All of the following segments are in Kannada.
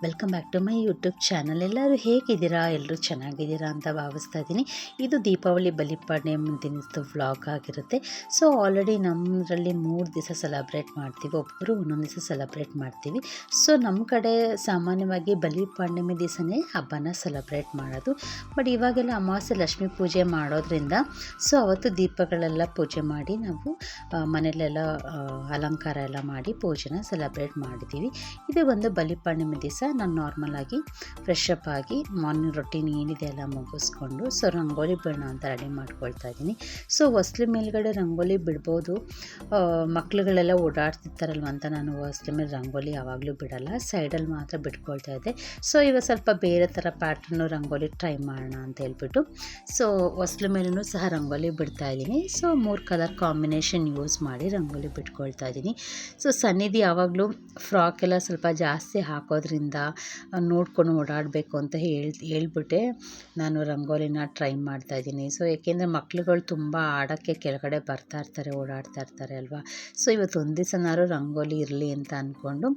Welcome back to my YouTube channel. ಎಲ್ಲರೂ ಹೇಗಿದ್ದೀರಾ? ಎಲ್ಲರೂ ಚೆನ್ನಾಗಿದ್ದೀರಾ ಅಂತ ಭಾವಿಸ್ತಾ ಇದ್ದೀನಿ. ಇದು ದೀಪಾವಳಿ ಬಲಿಪಾಡ್ಯಮಿ ಮುಂದಿನದ್ದು ವ್ಲಾಗ್ ಆಗಿರುತ್ತೆ. ಸೊ ಆಲ್ರೆಡಿ ನಮ್ಮದ್ರಲ್ಲಿ 3 ದಿವಸ ಸೆಲೆಬ್ರೇಟ್ ಮಾಡ್ತೀವಿ, ಒಬ್ಬರು ಒಂದೊಂದು ದಿವಸ ಸೆಲೆಬ್ರೇಟ್ ಮಾಡ್ತೀವಿ. ಸೊ ನಮ್ಮ ಕಡೆ ಸಾಮಾನ್ಯವಾಗಿ ಬಲಿಪಾಡ್ಯಮಿ ದಿವಸನೇ ಹಬ್ಬನ ಸೆಲೆಬ್ರೇಟ್ ಮಾಡೋದು. ಬಟ್ ಇವಾಗೆಲ್ಲ ಅಮಾವಾಸ್ಯೆ ಲಕ್ಷ್ಮೀ ಪೂಜೆ ಮಾಡೋದ್ರಿಂದ ಸೊ ಅವತ್ತು ದೀಪಗಳೆಲ್ಲ ಪೂಜೆ ಮಾಡಿ ನಾವು ಮನೆಯಲ್ಲೆಲ್ಲ ಅಲಂಕಾರ ಎಲ್ಲ ಮಾಡಿ ಪೂಜೆನ ಸೆಲೆಬ್ರೇಟ್ ಮಾಡಿದ್ದೀವಿ. ಇದು ಒಂದು ಬಲಿಪಾಡ್ಯಮಿ ದಿವಸ ನಾನು ನಾರ್ಮಲಾಗಿ ಫ್ರೆಶ್ ಅಪ್ ಆಗಿ ಮಾರ್ನಿಂಗ್ ರೊಟೀನ್ ಏನಿದೆ ಎಲ್ಲ ಮುಗಿಸ್ಕೊಂಡು ಸೊ ರಂಗೋಲಿ ಬಿಡೋಣ ಅಂತ ರೆಡಿ ಮಾಡ್ಕೊಳ್ತಾ ಇದ್ದೀನಿ. ಸೊ ಹೊಸ್ಲು ಮೇಲ್ಗಡೆ ರಂಗೋಲಿ ಬಿಡ್ಬೋದು, ಮಕ್ಳುಗಳೆಲ್ಲ ಓಡಾಡ್ತಿರ್ತಾರಲ್ವ ಅಂತ ನಾನು ಹೊಸ್ಲು ಮೇಲೆ ರಂಗೋಲಿ ಯಾವಾಗಲೂ ಬಿಡಲ್ಲ, ಸೈಡಲ್ಲಿ ಮಾತ್ರ ಬಿಟ್ಕೊಳ್ತಾ ಇದ್ದೆ. ಸೊ ಇವಾಗ ಸ್ವಲ್ಪ ಬೇರೆ ಥರ ಪ್ಯಾಟ್ರನ್ನು ರಂಗೋಲಿ ಟ್ರೈ ಮಾಡೋಣ ಅಂತ ಹೇಳ್ಬಿಟ್ಟು ಸೊ ಹೊಸ್ಲು ಮೇಲೂ ಸಹ ರಂಗೋಲಿ ಬಿಡ್ತಾ ಇದ್ದೀನಿ. ಸೊ 3 ಕಲರ್ ಕಾಂಬಿನೇಷನ್ ಯೂಸ್ ಮಾಡಿ ರಂಗೋಲಿ ಬಿಟ್ಕೊಳ್ತಾ ಇದ್ದೀನಿ. ಸೊ ಸನ್ನಿಧಿ ಯಾವಾಗಲೂ ಫ್ರಾಕ್ ಎಲ್ಲ ಸ್ವಲ್ಪ ಜಾಸ್ತಿ ಹಾಕೋದ್ರಿಂದ ನೋಡ್ಕೊಂಡು ಓಡಾಡಬೇಕು ಅಂತ ಹೇಳ್ಬಿಟ್ಟೆ ನಾನು ರಂಗೋಲಿನ ಟ್ರೈ ಮಾಡ್ತಾಯಿದ್ದೀನಿ. ಸೊ ಏಕೆಂದರೆ ಮಕ್ಳುಗಳು ತುಂಬ ಆಡೋಕ್ಕೆ ಕೆಳಗಡೆ ಬರ್ತಾ ಇರ್ತಾರೆ, ಓಡಾಡ್ತಾ ಇರ್ತಾರೆ ಅಲ್ವಾ. ಸೊ ಇವತ್ತು ಒಂದು ದಿವಸನಾದ್ರು ರಂಗೋಲಿ ಇರಲಿ ಅಂತ ಅಂದ್ಕೊಂಡು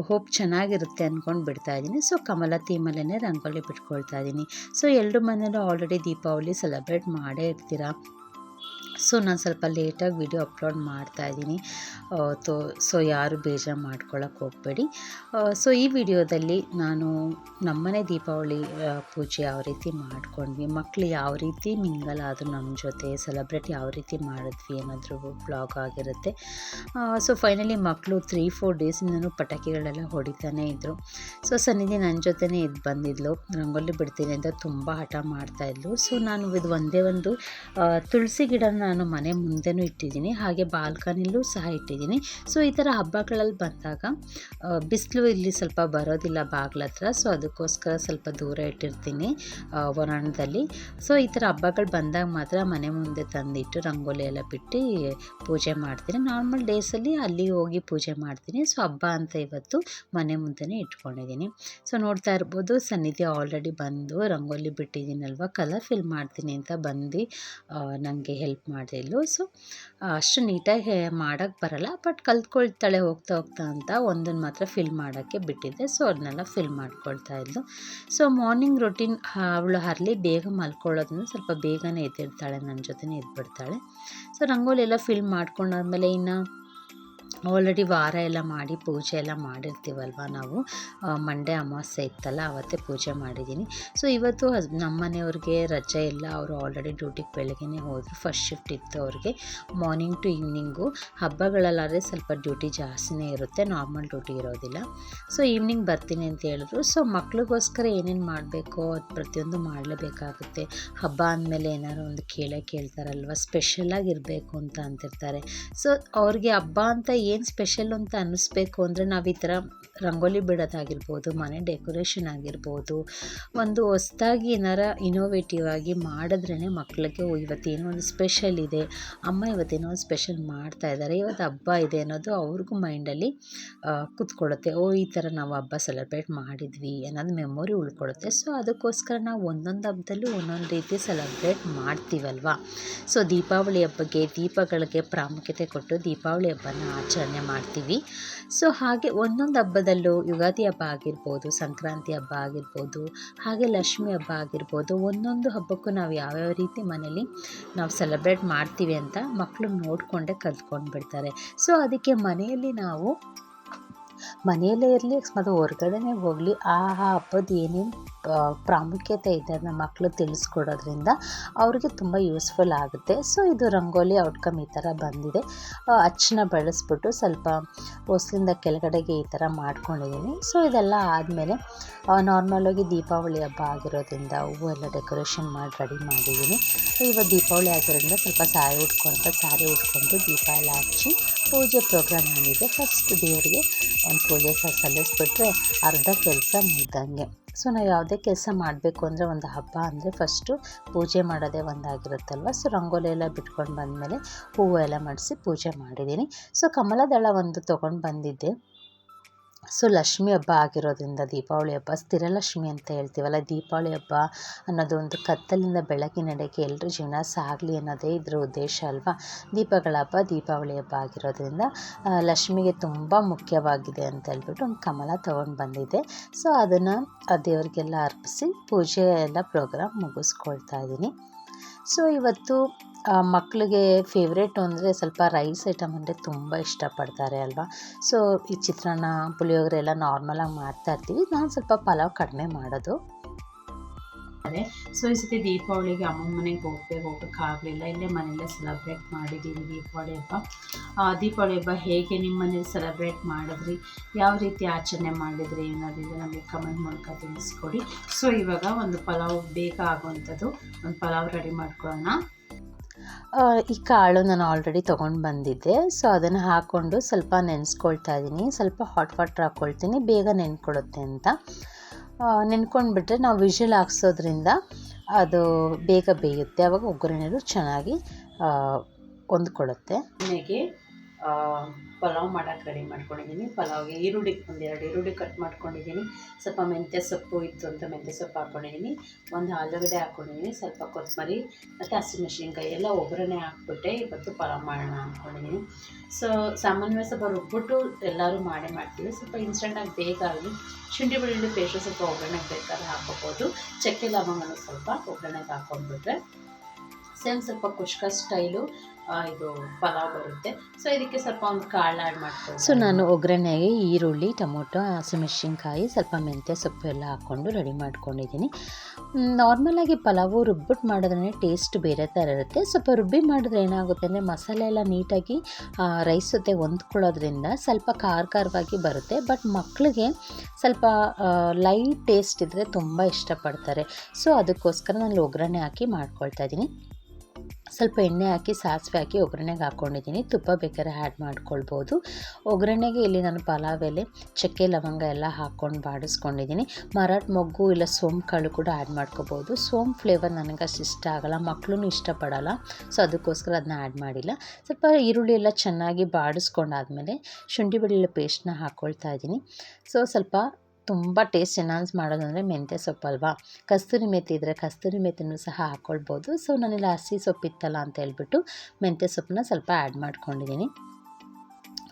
ಹೋಪ್ ಚೆನ್ನಾಗಿರುತ್ತೆ ಅಂದ್ಕೊಂಡು ಬಿಡ್ತಾಯಿದ್ದೀನಿ. ಸೊ ಕಮಲ ಥೀಮಲ್ಲೇ ರಂಗೋಲಿ ಬಿಟ್ಕೊಳ್ತಾ ಇದ್ದೀನಿ. ಸೊ ಎಲ್ಲರ ಮನೇಲೂ ಆಲ್ರೆಡಿ ದೀಪಾವಳಿ ಸೆಲೆಬ್ರೇಟ್ ಮಾಡೇ ಇರ್ತೀರ. ಸೊ ನಾನು ಸ್ವಲ್ಪ ಲೇಟಾಗಿ ವಿಡಿಯೋ ಅಪ್ಲೋಡ್ ಮಾಡ್ತಾಯಿದ್ದೀನಿ. ಸೊ ಯಾರು ಬೇಜಾರು ಮಾಡ್ಕೊಳ್ಳೋಕೆ ಹೋಗಬೇಡಿ. ಸೊ ಈ ವಿಡಿಯೋದಲ್ಲಿ ನಾನು ನಮ್ಮನೆ ದೀಪಾವಳಿ ಪೂಜೆ ಯಾವ ರೀತಿ ಮಾಡ್ಕೊಂಡ್ವಿ, ಮಕ್ಕಳು ಯಾವ ರೀತಿ ಮಿಂಗಲ್ ಆದರೂ ನಮ್ಮ ಜೊತೆ ಸೆಲೆಬ್ರೇಟ್ ಯಾವ ರೀತಿ ಮಾಡಿದ್ವಿ ಅನ್ನೋದ್ರ ಬ್ಲಾಗ್ ಆಗಿರುತ್ತೆ. ಸೊ ಫೈನಲಿ ಮಕ್ಕಳು 3-4 ಡೇಸಿಂದನೂ ಪಟಾಕಿಗಳೆಲ್ಲ ಹೊಡಿತಾನೇ ಇದ್ದರು. ಸೊ ಸನ್ನಿಧಿ ನನ್ನ ಜೊತೆನೇ ಇದು ಬಂದಿದ್ಲು, ರಂಗೋಲಿ ಬಿಡ್ತೀನಿ ಅಂತ ತುಂಬ ಹಠ ಮಾಡ್ತಾಯಿದ್ಲು. ಸೊ ನಾನು ಇದು ಒಂದೇ ಒಂದು ತುಳಸಿ ಗಿಡನ ನಾನು ಮನೆ ಮುಂದೆನೂ ಇಟ್ಟಿದ್ದೀನಿ, ಹಾಗೆ ಬಾಲ್ಕನಿಲೂ ಸಹ ಇಟ್ಟಿದ್ದೀನಿ. ಸೊ ಈ ಥರ ಹಬ್ಬಗಳಲ್ಲಿ ಬಂದಾಗ ಬಿಸಿಲು ಇಲ್ಲಿ ಸ್ವಲ್ಪ ಬರೋದಿಲ್ಲ ಬಾಗ್ಲ ಹತ್ರ, ಸೊ ಅದಕ್ಕೋಸ್ಕರ ಸ್ವಲ್ಪ ದೂರ ಇಟ್ಟಿರ್ತೀನಿ ವರಾಂಡದಲ್ಲಿ. ಸೊ ಈ ಥರ ಹಬ್ಬಗಳು ಬಂದಾಗ ಮಾತ್ರ ಮನೆ ಮುಂದೆ ತಂದಿಟ್ಟು ರಂಗೋಲಿ ಎಲ್ಲ ಬಿಟ್ಟು ಪೂಜೆ ಮಾಡ್ತೀನಿ. ನಾರ್ಮಲ್ ಡೇಸಲ್ಲಿ ಅಲ್ಲಿ ಹೋಗಿ ಪೂಜೆ ಮಾಡ್ತೀನಿ. ಸೊ ಹಬ್ಬ ಅಂತ ಇವತ್ತು ಮನೆ ಮುಂದೆನೇ ಇಟ್ಕೊಂಡಿದ್ದೀನಿ. ಸೊ ನೋಡ್ತಾ ಇರ್ಬೋದು ಸನ್ನಿಧಿ ಆಲ್ರೆಡಿ ಬಂದು ರಂಗೋಲಿ ಬಿಟ್ಟಿದ್ದೀನಲ್ವ, ಕಲರ್ ಫಿಲ್ ಮಾಡ್ತೀನಿ ಅಂತ ಬಂದು ನನಗೆ ಹೆಲ್ಪ್ ಮಾಡಿದ್ಲು. ಸೊ ಅಷ್ಟು ನೀಟಾಗಿ ಮಾಡೋಕ್ಕೆ ಬರಲ್ಲ, ಬಟ್ ಕಲ್ತ್ಕೊಳ್ತಾಳೆ ಹೋಗ್ತಾ ಹೋಗ್ತಾ ಅಂತ ಒಂದನ್ನು ಮಾತ್ರ ಫಿಲ್ ಮಾಡೋಕ್ಕೆ ಬಿಟ್ಟಿದ್ದೆ. ಸೊ ಅದನ್ನೆಲ್ಲ ಫಿಲ್ ಮಾಡ್ಕೊಳ್ತಾ ಇದ್ಲು. ಸೊ ಮಾರ್ನಿಂಗ್ ರೊಟೀನ್ ಅವಳು ಹರ್ಲಿ ಬೇಗ ಮಲ್ಕೊಳ್ಳೋದ್ರಿಂದ ಸ್ವಲ್ಪ ಬೇಗನೆ ಎದ್ದಿರ್ತಾಳೆ, ನನ್ನ ಜೊತೆನೇ ಎದ್ಬಿಡ್ತಾಳೆ. ಸೊ ರಂಗೋಲಿ ಎಲ್ಲ ಫಿಲ್ ಮಾಡ್ಕೊಂಡಾದ್ಮೇಲೆ ಇನ್ನು ಆಲ್ರೆಡಿ ವಾರ ಎಲ್ಲ ಮಾಡಿ ಪೂಜೆ ಎಲ್ಲ ಮಾಡಿರ್ತೀವಲ್ವ ನಾವು, ಮಂಡೇ ಅಮಾವಾಸ್ಯೆ ಇತ್ತಲ್ಲ ಅವತ್ತೇ ಪೂಜೆ ಮಾಡಿದ್ದೀನಿ. ಸೊ ಇವತ್ತು ನಮ್ಮ ಮನೆಯವ್ರಿಗೆ ರಜೆ ಇಲ್ಲ, ಅವರು ಆಲ್ರೆಡಿ ಡ್ಯೂಟಿಗೆ ಬೆಳಗ್ಗೆನೇ ಹೋದರು, ಫಸ್ಟ್ ಶಿಫ್ಟ್ ಇತ್ತು ಅವ್ರಿಗೆ, ಮಾರ್ನಿಂಗ್ ಟು ಈವ್ನಿಂಗು. ಹಬ್ಬಗಳಲ್ಲಾದರೆ ಸ್ವಲ್ಪ ಡ್ಯೂಟಿ ಜಾಸ್ತಿನೇ ಇರುತ್ತೆ, ನಾರ್ಮಲ್ ಡ್ಯೂಟಿ ಇರೋದಿಲ್ಲ. ಸೊ ಈವ್ನಿಂಗ್ ಬರ್ತೀನಿ ಅಂತ ಹೇಳಿದ್ರು. ಸೊ ಮಕ್ಳಿಗೋಸ್ಕರ ಏನೇನು ಮಾಡಬೇಕು ಅದು ಪ್ರತಿಯೊಂದು ಮಾಡಲೇಬೇಕಾಗುತ್ತೆ. ಹಬ್ಬ ಅಂದಮೇಲೆ ಏನಾದ್ರು ಒಂದು ಕೇಳ್ತಾರಲ್ವ, ಸ್ಪೆಷಲಾಗಿರಬೇಕು ಅಂತ ಅಂತಿರ್ತಾರೆ. ಸೊ ಅವ್ರಿಗೆ ಹಬ್ಬ ಅಂತ ಏನು ಸ್ಪೆಷಲ್ ಅಂತ ಅನ್ನಿಸ್ಬೇಕು ಅಂದರೆ ನಾವು ಈ ಥರ ರಂಗೋಲಿ ಬಿಡೋದಾಗಿರ್ಬೋದು, ಮನೆ ಡೆಕೋರೇಷನ್ ಆಗಿರ್ಬೋದು, ಒಂದು ಹೊಸ್ದಾಗಿ ಏನಾರ ಇನೋವೇಟಿವ್ ಆಗಿ ಮಾಡಿದ್ರೇ ಮಕ್ಕಳಿಗೆ ಇವತ್ತೇನೋ ಒಂದು ಸ್ಪೆಷಲ್ ಇದೆ, ಅಮ್ಮ ಇವತ್ತೇನೋ ಒಂದು ಸ್ಪೆಷಲ್ ಮಾಡ್ತಾ ಇದ್ದಾರೆ, ಇವತ್ತು ಹಬ್ಬ ಇದೆ ಅನ್ನೋದು ಅವ್ರಿಗೂ ಮೈಂಡಲ್ಲಿ ಕೂತ್ಕೊಳ್ಳುತ್ತೆ. ಈ ಥರ ನಾವು ಹಬ್ಬ ಸೆಲೆಬ್ರೇಟ್ ಮಾಡಿದ್ವಿ ಅನ್ನೋದು ಮೆಮೊರಿ ಉಳ್ಕೊಳ್ಳುತ್ತೆ. ಸೊ ಅದಕ್ಕೋಸ್ಕರ ನಾವು ಒಂದೊಂದು ಹಬ್ಬದಲ್ಲೂ ಒಂದೊಂದು ರೀತಿ ಸೆಲೆಬ್ರೇಟ್ ಮಾಡ್ತೀವಲ್ವ. ಸೊ ದೀಪಾವಳಿ ಹಬ್ಬಕ್ಕೆ ದೀಪಗಳಿಗೆ ಪ್ರಾಮುಖ್ಯತೆ ಕೊಟ್ಟು ದೀಪಾವಳಿ ಹಬ್ಬನ ಆಚರಣೆ ಮಾಡ್ತೀವಿ. ಸೊ ಹಾಗೆ ಒಂದೊಂದು ಹಬ್ಬದಲ್ಲೂ ಯುಗಾದಿ ಹಬ್ಬ ಆಗಿರ್ಬೋದು, ಸಂಕ್ರಾಂತಿ ಹಬ್ಬ ಆಗಿರ್ಬೋದು, ಹಾಗೆ ಲಕ್ಷ್ಮಿ ಹಬ್ಬ ಆಗಿರ್ಬೋದು, ಒಂದೊಂದು ಹಬ್ಬಕ್ಕೂ ನಾವು ಯಾವ್ಯಾವ ರೀತಿ ಮನೇಲಿ ನಾವು ಸೆಲೆಬ್ರೇಟ್ ಮಾಡ್ತೀವಿ ಅಂತ ಮಕ್ಕಳು ನೋಡಿಕೊಂಡೇ ಕಲ್ತ್ಕೊಂಡು ಬಿಡ್ತಾರೆ. ಸೊ ಅದಕ್ಕೆ ಮನೆಯಲ್ಲೇ ಇರಲಿ ಮತ್ತು ಹೊರಗಡೆನೇ ಹೋಗಲಿ ಆ ಹಬ್ಬದ ಏನೇನು ಪ್ರಾಮುಖ್ಯತೆ ಇದೆ ಅದನ್ನ ಮಕ್ಕಳು ತಿಳಿಸ್ಕೊಡೋದ್ರಿಂದ ಅವ್ರಿಗೆ ತುಂಬ ಯೂಸ್ಫುಲ್ ಆಗುತ್ತೆ. ಸೊ ಇದು ರಂಗೋಲಿ ಔಟ್ಕಮ್ ಈ ಥರ ಬಂದಿದೆ. ಅಚ್ಚನ್ನ ಬಳಸ್ಬಿಟ್ಟು ಸ್ವಲ್ಪ ಹೊಸ್ಲಿಂದ ಕೆಳಗಡೆಗೆ ಈ ಥರ ಮಾಡ್ಕೊಂಡಿದ್ದೀನಿ. ಸೊ ಇದೆಲ್ಲ ಆದಮೇಲೆ ನಾರ್ಮಲಾಗಿ ದೀಪಾವಳಿ ಹಬ್ಬ ಆಗಿರೋದ್ರಿಂದ ಹೂವು ಎಲ್ಲ ಡೆಕೋರೇಷನ್ ಮಾಡಿ ರೆಡಿ ಮಾಡಿದ್ದೀನಿ. ಇವತ್ತು ದೀಪಾವಳಿ ಆಗಿರೋದ್ರಿಂದ ಸ್ವಲ್ಪ ಸ್ಯಾರಿ ಉಟ್ಕೊಂಡು ದೀಪ ಎಲ್ಲ ಹಚ್ಚಿ ಪೂಜೆ ಪ್ರೋಗ್ರಾಮ್ ಏನಿದೆ ಫಸ್ಟ್ ದೇವರಿಗೆ ಒಂದು ಪೂಜೆ ಸಲ್ಲಿಸ್ಬಿಟ್ರೆ ಅರ್ಧ ಕೆಲಸ ಮುಗ್ದಂಗೆ. ಸೊ ನಾವು ಯಾವುದೇ ಕೆಲಸ ಮಾಡಬೇಕು ಅಂದರೆ ಒಂದು ಹಬ್ಬ ಅಂದರೆ ಫಸ್ಟು ಪೂಜೆ ಮಾಡೋದೇ ಒಂದಾಗಿರುತ್ತಲ್ವ. ಸೊ ರಂಗೋಲಿ ಎಲ್ಲ ಬಿಟ್ಕೊಂಡು ಬಂದಮೇಲೆ ಹೂವು ಎಲ್ಲ ಮಾಡಿಸಿ ಪೂಜೆ ಮಾಡಿದ್ದೀನಿ. ಸೊ ಕಮಲದಳ ಒಂದು ತೊಗೊಂಡು ಬಂದಿದ್ದೆ, ಸೊ ಲಕ್ಷ್ಮಿ ಹಬ್ಬ ಆಗಿರೋದ್ರಿಂದ ದೀಪಾವಳಿ ಹಬ್ಬ ಸ್ಥಿರಲಕ್ಷ್ಮಿ ಅಂತ ಹೇಳ್ತೀವಲ್ಲ, ದೀಪಾವಳಿ ಹಬ್ಬ ಅನ್ನೋದು ಒಂದು ಕತ್ತಲಿಂದ ಬೆಳಕಿನೆಡೆಗೆ ಎಲ್ಲರ ಜೀವನ ಸಾಗಲಿ ಅನ್ನೋದೇ ಇದ್ರ ಉದ್ದೇಶ ಅಲ್ವಾ. ದೀಪಗಳ ಹಬ್ಬ ದೀಪಾವಳಿ ಹಬ್ಬ ಆಗಿರೋದ್ರಿಂದ ಲಕ್ಷ್ಮಿಗೆ ತುಂಬ ಮುಖ್ಯವಾಗಿದೆ ಅಂತ ಹೇಳ್ಬಿಟ್ಟು ಒಂದು ಕಮಲ ತೊಗೊಂಡು ಬಂದಿದ್ದೆ. ಸೊ ಅದನ್ನು ದೇವರಿಗೆಲ್ಲ ಅರ್ಪಿಸಿ ಪೂಜೆ ಎಲ್ಲ ಪ್ರೋಗ್ರಾಮ್ ಮುಗಿಸ್ಕೊಳ್ತಾ ಇದ್ದೀನಿ. ಸೊ ಇವತ್ತು ಮಕ್ಕಳಿಗೆ ಫೇವ್ರೇಟು ಅಂದರೆ ಸ್ವಲ್ಪ ರೈಸ್ ಐಟಮ್ ಅಂದರೆ ತುಂಬ ಇಷ್ಟಪಡ್ತಾರೆ ಅಲ್ವಾ. ಸೊ ಈ ಚಿತ್ರಾನ್ನ, ಪುಳಿಯೋಗರೆ ಎಲ್ಲ ನಾರ್ಮಲಾಗಿ ಮಾಡ್ತಾಯಿರ್ತೀವಿ. ನಾನು ಸ್ವಲ್ಪ ಪಲಾವ್ ಕಡಿಮೆ ಮಾಡೋದು. ಸೊ ಈ ಸತಿ ದೀಪಾವಳಿಗೆ ಅಮ್ಮನ ಮನೆಗೆ ಹೋಗೋಕ್ಕಾಗಲಿಲ್ಲ, ಇಲ್ಲೇ ಮನೆಯಲ್ಲೇ ಸೆಲೆಬ್ರೇಟ್ ಮಾಡಿದ್ದೀವಿ ದೀಪಾವಳಿ ಹಬ್ಬ. ದೀಪಾವಳಿ ಹಬ್ಬ ಹೇಗೆ ನಿಮ್ಮ ಮನೇಲಿ ಸೆಲೆಬ್ರೇಟ್ ಮಾಡಿದ್ರಿ, ಯಾವ ರೀತಿ ಆಚರಣೆ ಮಾಡಿದ್ರಿ ಅನ್ನೋದಿದೆ ನಮಗೆ ಕಮೆಂಟ್ ಮೂಲಕ ತಿಳಿಸ್ಕೊಡಿ. ಸೊ ಇವಾಗ ಒಂದು ಪಲಾವ್ ಬೇಗ ಆಗುವಂಥದ್ದು ಒಂದು ಪಲಾವ್ ರೆಡಿ ಮಾಡ್ಕೊಳ್ಳೋಣ. ಈ ಕಾಳು ನಾನು ಆಲ್ರೆಡಿ ತೊಗೊಂಡು ಬಂದಿದ್ದೆ. ಸೊ ಅದನ್ನು ಹಾಕ್ಕೊಂಡು ಸ್ವಲ್ಪ ನೆನೆಸ್ಕೊಳ್ತಾ ಇದ್ದೀನಿ. ಸ್ವಲ್ಪ ಹಾಟ್ ವಾಟ್ರ್ ಹಾಕ್ಕೊಳ್ತೀನಿ, ಬೇಗ ನೆನ್ಕೊಳ್ಳುತ್ತೆ ಅಂತ. ನೆನ್ಕೊಂಡ್ಬಿಟ್ರೆ ನಾವು ವಿಷಲ್ ಹಾಕ್ಸೋದ್ರಿಂದ ಅದು ಬೇಗ ಬೇಯುತ್ತೆ, ಆವಾಗ ಒಗ್ಗರಣೆಗಳು ಚೆನ್ನಾಗಿ ಹೊಂದ್ಕೊಳ್ಳುತ್ತೆ. ಮನೆಗೆ ಪಲಾವ್ ಮಾಡೋಕ್ಕೆ ರೆಡಿ ಮಾಡ್ಕೊಂಡಿದ್ದೀನಿ. ಪಲಾವ್ಗೆ ಒಂದೆರಡು ಈರುಳ್ಳಿ ಕಟ್ ಮಾಡ್ಕೊಂಡಿದ್ದೀನಿ. ಸ್ವಲ್ಪ ಮೆಂತ್ಯ ಸೊಪ್ಪು ಇತ್ತು ಅಂತ ಮೆಂತ್ಯ ಸೊಪ್ಪು ಹಾಕ್ಕೊಂಡಿದ್ದೀನಿ. ಒಂದು ಆಲೂಗಡ್ಡೆ ಹಾಕ್ಕೊಂಡಿದ್ದೀನಿ, ಸ್ವಲ್ಪ ಕೊತ್ತಂಬರಿ ಮತ್ತು ಹಸಿಮೆಣ್ಸಿನ್ಕಾಯಿ ಎಲ್ಲ ಒಗ್ಗರಣೆ ಹಾಕ್ಬಿಟ್ಟೆ ಇವತ್ತು ಪಲಾವ್ ಮಾಡೋಣ ಅಂದ್ಕೊಂಡಿದ್ದೀನಿ. ಸೊ ಸಾಮಾನ್ಯವಾಗಿ ಸ್ವಲ್ಪ ರುಬ್ಬಿಟ್ಟು ಎಲ್ಲರೂ ಮಾಡ್ತೀವಿ. ಸ್ವಲ್ಪ ಇನ್ಸ್ಟೆಂಟಾಗಿ ಬೇಗ ಆಗಲಿ ಶುಂಠಿ ಬೆಳ್ಳುಳ್ಳಿ ಪೇಸ್ಟು ಸ್ವಲ್ಪ ಒಗ್ಗರಣೆಗೆ ಬೇಕಾದ್ರೆ ಹಾಕ್ಕೋಬೋದು. ಚಕ್ಕೆ ಲವಂಗನೂ ಸ್ವಲ್ಪ ಒಗ್ಗರಣೆಗೆ ಹಾಕ್ಕೊಂಡ್ಬಿಟ್ರೆ ಸೇಮ್ ಸ್ವಲ್ಪ ಕುಷ್ಕ ಸ್ಟೈಲು ಇದು ಪಲಾವ್ ಬರುತ್ತೆ. ಸೊ ಇದಕ್ಕೆ ಸ್ವಲ್ಪ ಒಂದು ಕಾಳು ಆ್ಯಡ್ ಮಾಡ್ಕೊಂಡು ಸೊ ನಾನು ಒಗ್ಗರಣೆಗೆ ಈರುಳ್ಳಿ, ಟೊಮೊಟೊ, ಹಸಿಮೆಣ್ಸಿನ್ಕಾಯಿ, ಸ್ವಲ್ಪ ಮೆಂತ್ಯ ಸೊಪ್ಪು ಎಲ್ಲ ಹಾಕ್ಕೊಂಡು ರೆಡಿ ಮಾಡ್ಕೊಂಡಿದ್ದೀನಿ. ನಾರ್ಮಲಾಗಿ ಪಲಾವು ರುಬ್ಬಿಟ್ಟು ಮಾಡಿದ್ರೆ ಟೇಸ್ಟ್ ಬೇರೆ ಥರ ಇರುತ್ತೆ. ಸ್ವಲ್ಪ ರುಬ್ಬಿ ಮಾಡಿದ್ರೆ ಏನಾಗುತ್ತೆ ಅಂದರೆ ಮಸಾಲೆ ಎಲ್ಲ ನೀಟಾಗಿ ರೈಸ್ ಜೊತೆ ಹೊಂದ್ಕೊಳ್ಳೋದ್ರಿಂದ ಸ್ವಲ್ಪ ಖಾರವಾಗಿ ಬರುತ್ತೆ. ಬಟ್ ಮಕ್ಕಳಿಗೆ ಸ್ವಲ್ಪ ಲೈಟ್ ಟೇಸ್ಟ್ ಇದ್ದರೆ ತುಂಬ ಇಷ್ಟಪಡ್ತಾರೆ. ಸೊ ಅದಕ್ಕೋಸ್ಕರ ನಾನು ಒಗ್ಗರಣೆ ಹಾಕಿ ಮಾಡ್ಕೊಳ್ತಾ ಇದ್ದೀನಿ. ಸ್ವಲ್ಪ ಎಣ್ಣೆ ಹಾಕಿ ಸಾಸಿವೆ ಹಾಕಿ ಒಗ್ಗರಣೆಗೆ ಹಾಕ್ಕೊಂಡಿದ್ದೀನಿ. ತುಪ್ಪ ಬೇಕಾದ್ರೆ ಆ್ಯಡ್ ಮಾಡ್ಕೊಳ್ಬೋದು. ಒಗ್ಗರಣೆಗೆ ಇಲ್ಲಿ ನಾನು ಪಲಾವ್ ಎಲೆ, ಚಕ್ಕೆ ಲವಂಗ ಎಲ್ಲ ಹಾಕ್ಕೊಂಡು ಬಾಡಿಸ್ಕೊಂಡಿದ್ದೀನಿ. ಮರಾಠ ಮೊಗ್ಗು ಇಲ್ಲ ಸೋಂಪು ಕಾಳು ಕೂಡ ಆ್ಯಡ್ ಮಾಡ್ಕೋಬೋದು. ಸೋಂಪು ಫ್ಲೇವರ್ ನನಗೆ ಅಷ್ಟು ಇಷ್ಟ ಆಗೋಲ್ಲ, ಮಕ್ಕಳು ಇಷ್ಟಪಡೋಲ್ಲ. ಸೊ ಅದಕ್ಕೋಸ್ಕರ ಅದನ್ನ ಆ್ಯಡ್ ಮಾಡಿಲ್ಲ. ಸ್ವಲ್ಪ ಈರುಳ್ಳಿ ಎಲ್ಲ ಚೆನ್ನಾಗಿ ಬಾಡಿಸ್ಕೊಂಡಾದ್ಮೇಲೆ ಶುಂಠಿ ಬೆಳ್ಳುಳ್ಳಿ ಪೇಸ್ಟ್ನ ಹಾಕ್ಕೊಳ್ತಾ ಇದ್ದೀನಿ. ಸೊ ಸ್ವಲ್ಪ ತುಂಬ ಟೇಸ್ಟ್ ಎನ್ಹಾನ್ಸ್ ಮಾಡೋದಂದರೆ ಮೆಂತ್ಯ ಸೊಪ್ಪು ಅಲ್ವಾ. ಕಸ್ತೂರಿ ಮೇಥಿ ಇದ್ದರೆ ಕಸ್ತೂರಿ ಮೇಥಿನೂ ಸಹ ಹಾಕ್ಕೊಳ್ಬೋದು. ಸೊ ನಾನಿಲ್ಲಿ ಹಸಿ ಸೊಪ್ಪಿತ್ತಲ್ಲ ಅಂತ ಹೇಳ್ಬಿಟ್ಟು ಮೆಂತ್ಯ ಸೊಪ್ಪನ್ನ ಸ್ವಲ್ಪ ಆ್ಯಡ್ ಮಾಡ್ಕೊಂಡಿದ್ದೀನಿ.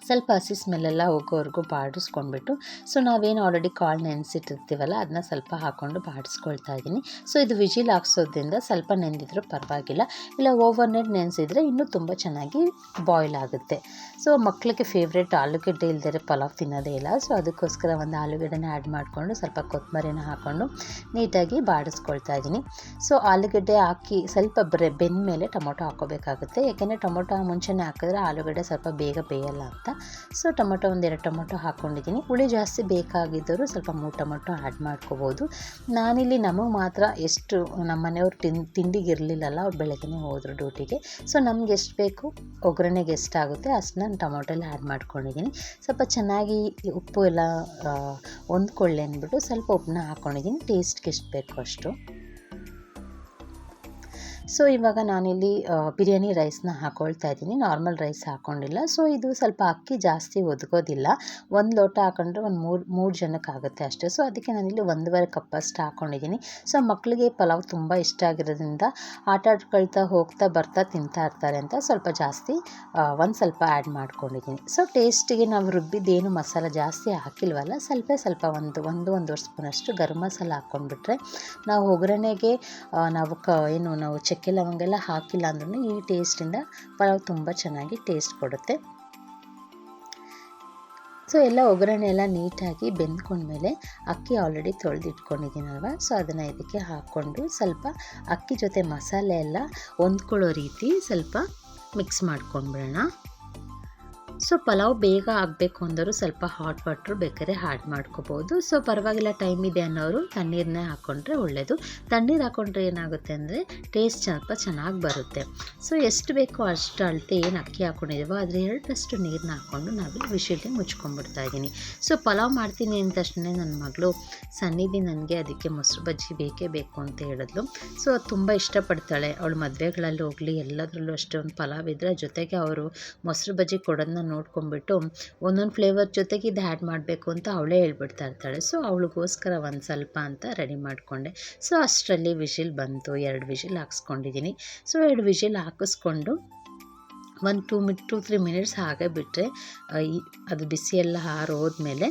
ಸ್ವಲ್ಪ ಹಸಿ ಸ್ಮೆಲ್ಲೆಲ್ಲ ಹೋಗೋವರೆಗೂ ಬಾಡಿಸ್ಕೊಂಡ್ಬಿಟ್ಟು ಸೊ ನಾವೇನು ಆಲ್ರೆಡಿ ಕಾಳು ನೆನೆಸಿಟ್ಟಿರ್ತೀವಲ್ಲ ಅದನ್ನ ಸ್ವಲ್ಪ ಹಾಕ್ಕೊಂಡು ಬಾಡಿಸ್ಕೊಳ್ತಾ ಇದ್ದೀನಿ. ಸೊ ಇದು ವಿಜಿಲ್ ಹಾಕ್ಸೋದ್ರಿಂದ ಸ್ವಲ್ಪ ನೆಂದಿದ್ರೂ ಪರವಾಗಿಲ್ಲ, ಇಲ್ಲ ಓವರ್ ನೈಟ್ ನೆನೆಸಿದರೆ ಇನ್ನೂ ತುಂಬ ಚೆನ್ನಾಗಿ ಬಾಯ್ಲ್ ಆಗುತ್ತೆ. ಸೊ ಮಕ್ಕಳಿಗೆ ಫೇವ್ರೇಟ್ ಆಲೂಗಡ್ಡೆ ಇಲ್ದಿರೆ ಪಲಾವ್ ತಿನ್ನೋದೇ ಇಲ್ಲ. ಸೊ ಅದಕ್ಕೋಸ್ಕರ ಒಂದು ಆಲೂಗಡ್ಡೆನ ಆ್ಯಡ್ ಮಾಡಿಕೊಂಡು ಸ್ವಲ್ಪ ಕೊತ್ತಂಬರಿನ ಹಾಕ್ಕೊಂಡು ನೀಟಾಗಿ ಬಾಡಿಸ್ಕೊಳ್ತಾ ಇದ್ದೀನಿ. ಸೊ ಆಲೂಗಡ್ಡೆ ಹಾಕಿ ಸ್ವಲ್ಪ ಬೆಂದ ಮೇಲೆ ಟೊಮೊಟೊ ಹಾಕ್ಕೋಬೇಕಾಗುತ್ತೆ. ಯಾಕೆಂದರೆ ಟೊಮೊಟೊ ಮುಂಚೆನೇ ಹಾಕಿದ್ರೆ ಆಲೂಗಡ್ಡೆ ಸ್ವಲ್ಪ ಬೇಗ ಬೇಯಲ್ಲ ಅಂತ. ಸೊ ಟೊಮೊಟೊ ಒಂದೆರಡು ಟೊಮೊಟೊ ಹಾಕ್ಕೊಂಡಿದ್ದೀನಿ. ಹುಳಿ ಜಾಸ್ತಿ ಬೇಕಾಗಿದ್ದರೂ ಸ್ವಲ್ಪ 3 ಟೊಮೊಟೊ ಆ್ಯಡ್ ಮಾಡ್ಕೋಬೋದು. ನಾನಿಲ್ಲಿ ನಮಗೆ ಮಾತ್ರ ಎಷ್ಟು ನಮ್ಮ ಮನೆಯವ್ರು ತಿಂಡಿಗೆ ಇರಲಿಲ್ಲಲ್ಲ, ಅವ್ರು ಬೆಳಗ್ಗೆ ಹೋದರು ಡ್ಯೂಟಿಗೆ. ಸೊ ನಮ್ಗೆ ಎಷ್ಟು ಬೇಕು ಒಗ್ಗರಣೆಗೆ ಎಷ್ಟಾಗುತ್ತೆ ಅಷ್ಟು ನಾನು ಟೊಮೊಟೊ ಎಲ್ಲ ಆ್ಯಡ್ ಮಾಡ್ಕೊಂಡಿದ್ದೀನಿ. ಸ್ವಲ್ಪ ಚೆನ್ನಾಗಿ ಉಪ್ಪು ಎಲ್ಲ ಹೊಂದ್ಕೊಳ್ಳಿ ಅಂದ್ಬಿಟ್ಟು ಸ್ವಲ್ಪ ಉಪ್ಪನ್ನ ಹಾಕ್ಕೊಂಡಿದ್ದೀನಿ, ಟೇಸ್ಟ್ಗೆ ಎಷ್ಟು ಬೇಕು ಅಷ್ಟು. ಸೊ ಇವಾಗ ನಾನಿಲ್ಲಿ ಬಿರಿಯಾನಿ ರೈಸ್ನ ಹಾಕ್ಕೊಳ್ತಾ ಇದ್ದೀನಿ, ನಾರ್ಮಲ್ ರೈಸ್ ಹಾಕ್ಕೊಂಡಿಲ್ಲ. ಸೊ ಇದು ಸ್ವಲ್ಪ ಅಕ್ಕಿ ಜಾಸ್ತಿ ಒದಗೋದಿಲ್ಲ, 1 ಲೋಟ ಹಾಕೊಂಡ್ರೆ ಒಂದು ಮೂರು ಜನಕ್ಕೆ ಆಗುತ್ತೆ ಅಷ್ಟೇ. ಸೊ ಅದಕ್ಕೆ ನಾನಿಲ್ಲಿ 1.5 ಕಪ್ಪಷ್ಟು ಹಾಕ್ಕೊಂಡಿದ್ದೀನಿ. ಸೊ ಮಕ್ಕಳಿಗೆ ಪಲಾವ್ ತುಂಬ ಇಷ್ಟ ಆಗಿರೋದ್ರಿಂದ ಆಟಾಡ್ಕೊಳ್ತಾ ಹೋಗ್ತಾ ಬರ್ತಾ ತಿಂತಾ ಇರ್ತಾರೆ ಅಂತ ಸ್ವಲ್ಪ ಜಾಸ್ತಿ ಒಂದು ಸ್ವಲ್ಪ ಆ್ಯಡ್ ಮಾಡ್ಕೊಂಡಿದ್ದೀನಿ. ಸೊ ಟೇಸ್ಟಿಗೆ ನಾವು ರುಬ್ಬಿದ್ದೇನು ಮಸಾಲೆ ಜಾಸ್ತಿ ಹಾಕಿಲ್ವಲ್ಲ, ಸ್ವಲ್ಪ ಒಂದೂವರೆ ಸ್ಪೂನಷ್ಟು ಗರಂ ಮಸಾಲ ಹಾಕ್ಕೊಂಡ್ಬಿಟ್ರೆ ನಾವು ಒಗ್ಗರಣೆಗೆ ನಾವು ಚಕ್ಕೆ ಲವಂಗ ಎಲ್ಲ ಹಾಕಿಲ್ಲ ಅಂದ್ರೂ ಈ ಟೇಸ್ಟಿಂದ ಪಲಾವ್ ತುಂಬ ಚೆನ್ನಾಗಿ ಟೇಸ್ಟ್ ಕೊಡುತ್ತೆ. ಸೊ ಎಲ್ಲ ಒಗ್ಗರಣೆ ಎಲ್ಲ ನೀಟಾಗಿ ಬೆಂದ್ಕೊಂಡ್ಮೇಲೆ ಅಕ್ಕಿ ಆಲ್ರೆಡಿ ತೊಳೆದಿಟ್ಕೊಂಡಿದ್ದೀನಲ್ವ, ಸೊ ಅದನ್ನು ಇದಕ್ಕೆ ಹಾಕ್ಕೊಂಡು ಸ್ವಲ್ಪ ಅಕ್ಕಿ ಜೊತೆ ಮಸಾಲೆ ಎಲ್ಲ ಹೊಂದ್ಕೊಳ್ಳೋ ರೀತಿ ಸ್ವಲ್ಪ ಮಿಕ್ಸ್ ಮಾಡ್ಕೊಂಡ್ಬಿಡೋಣ. ಸೊ ಪಲಾವ್ ಬೇಗ ಆಗಬೇಕು ಅಂದವರು ಸ್ವಲ್ಪ ಹಾಟ್ ವಾಟ್ರು ಬೇಕಾದ್ರೆ ಆ್ಯಡ್ ಮಾಡ್ಕೋಬೋದು. ಸೊ ಪರವಾಗಿಲ್ಲ ಟೈಮ್ ಇದೆ ಅನ್ನೋರು ತಣ್ಣೀರನ್ನೇ ಹಾಕ್ಕೊಂಡ್ರೆ ಒಳ್ಳೆಯದು. ತಣ್ಣೀರು ಹಾಕ್ಕೊಂಡ್ರೆ ಏನಾಗುತ್ತೆ ಅಂದರೆ ಟೇಸ್ಟ್ ಸ್ವಲ್ಪ ಚೆನ್ನಾಗಿ ಬರುತ್ತೆ. ಸೊ ಎಷ್ಟು ಬೇಕೋ ಅಷ್ಟು ಅಳತೆ ಏನು ಅಕ್ಕಿ ಹಾಕ್ಕೊಂಡಿದ್ದೀವೋ ಅದ್ರ 2ರಷ್ಟು ನೀರನ್ನ ಹಾಕ್ಕೊಂಡು ನಾವಿಲ್ಲಿ ವಿಷಿಲ್ಗೆ ಮುಚ್ಕೊಂಡ್ಬಿಡ್ತಾ ಇದ್ದೀನಿ. ಸೊ ಪಲಾವ್ ಮಾಡ್ತೀನಿ ಅಂದ ತಕ್ಷಣ ನನ್ನ ಮಗಳು ಸನ್ನಿಧಿ ನನಗೆ ಅದಕ್ಕೆ ಮೊಸರು ಬಜ್ಜಿ ಬೇಕೇ ಬೇಕು ಅಂತ ಹೇಳಿದ್ಲು. ಸೊ ತುಂಬ ಇಷ್ಟಪಡ್ತಾಳೆ, ಅವಳು ಮದುವೆಗಳಲ್ಲಿ ಹೋಗಲಿ ಎಲ್ಲದರಲ್ಲೂ ಅಷ್ಟೇ ಒಂದು ಪಲಾವ್ ಇದ್ದರೆ ಜೊತೆಗೆ ಅವರು ಮೊಸರು ಬಜ್ಜಿ ಕೊಡೋದನ್ನ ನೋಡ್ಕೊಂಬಿಟ್ಟು ಒಂದೊಂದು ಫ್ಲೇವರ್ ಜೊತೆಗೆ ಇದು ಆ್ಯಡ್ ಮಾಡಬೇಕು ಅಂತ ಅವಳೇ ಹೇಳ್ಬಿಡ್ತಾ ಇರ್ತಾಳೆ. ಸೊ ಅವಳಿಗೋಸ್ಕರ ಒಂದು ಸ್ವಲ್ಪ ಅಂತ ರೆಡಿ ಮಾಡಿಕೊಂಡೆ. ಸೊ ಅಷ್ಟರಲ್ಲಿ ವಿಷಿಲ್ ಬಂತು, 2 ವಿಷಿಲ್ ಹಾಕ್ಸ್ಕೊಂಡಿದ್ದೀನಿ. ಸೊ 2 ವಿಷಿಲ್ ಹಾಕಿಸ್ಕೊಂಡು ಒಂದು 2-3 ಮಿನಿಟ್ಸ್ ಹಾಗೆ ಬಿಟ್ಟರೆ ಅದು ಬಿಸಿ ಎಲ್ಲ ಆರೋದ್ಮೇಲೆ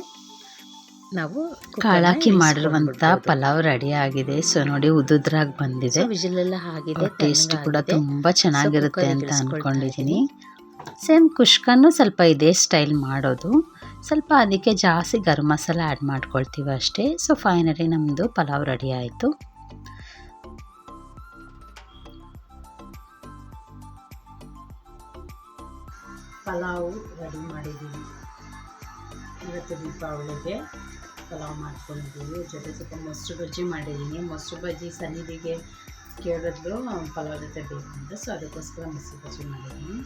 ನಾವು ಕಾಳಾಕಿ ಮಾಡಿರುವಂಥ ಪಲಾವ್ ರೆಡಿ ಆಗಿದೆ. ಸೊ ನೋಡಿ ಉದುದ್ರಾಗಿ ಬಂದಿದೆ, ವಿಜಿಲೆಲ್ಲ ಆಗಿದೆ, ಟೇಸ್ಟ್ ಕೂಡ ತುಂಬ ಚೆನ್ನಾಗಿರುತ್ತೆ ಅಂತ ಅಂದ್ಕೊಂಡಿದ್ದೀನಿ. ಸೇಮ್ ಕುಷ್ಕನ್ನು ಸ್ವಲ್ಪ ಇದೇ ಸ್ಟೈಲ್ ಮಾಡೋದು, ಸ್ವಲ್ಪ ಅದಕ್ಕೆ ಜಾಸ್ತಿ ಗರಂ ಮಸಾಲ ಆ್ಯಡ್ ಮಾಡ್ಕೊಳ್ತೀವಿ ಅಷ್ಟೇ. ಸೊ ಫೈನಲಿ ನಮ್ಮದು ಪಲಾವ್ ರೆಡಿ ಆಯಿತು. ಪಲಾವು ರೆಡಿ ಮಾಡಿದ್ದೀವಿ. ಇವತ್ತು ದೀಪಾವಳಿಗೆ ಪಲಾವ್ ಮಾಡ್ಕೊಂಡಿದ್ದೀವಿ. ಜೊತೆ ಸ್ವಲ್ಪ ಮೊಸರು ಬಜ್ಜಿ ಮಾಡಿದ್ದೀನಿ. ಮೊಸರು ಬಜ್ಜಿ ಸನ್ನಿಧಿಗೆ ಕೇಳಿದ್ರು ಪಲಾವ್ ಜೊತೆ ಬೇಕು ಅಂತ, ಸೊ ಅದಕ್ಕೋಸ್ಕರ ಮೊಸರು ಬಜ್ಜಿ ಮಾಡಿದ್ದೀನಿ.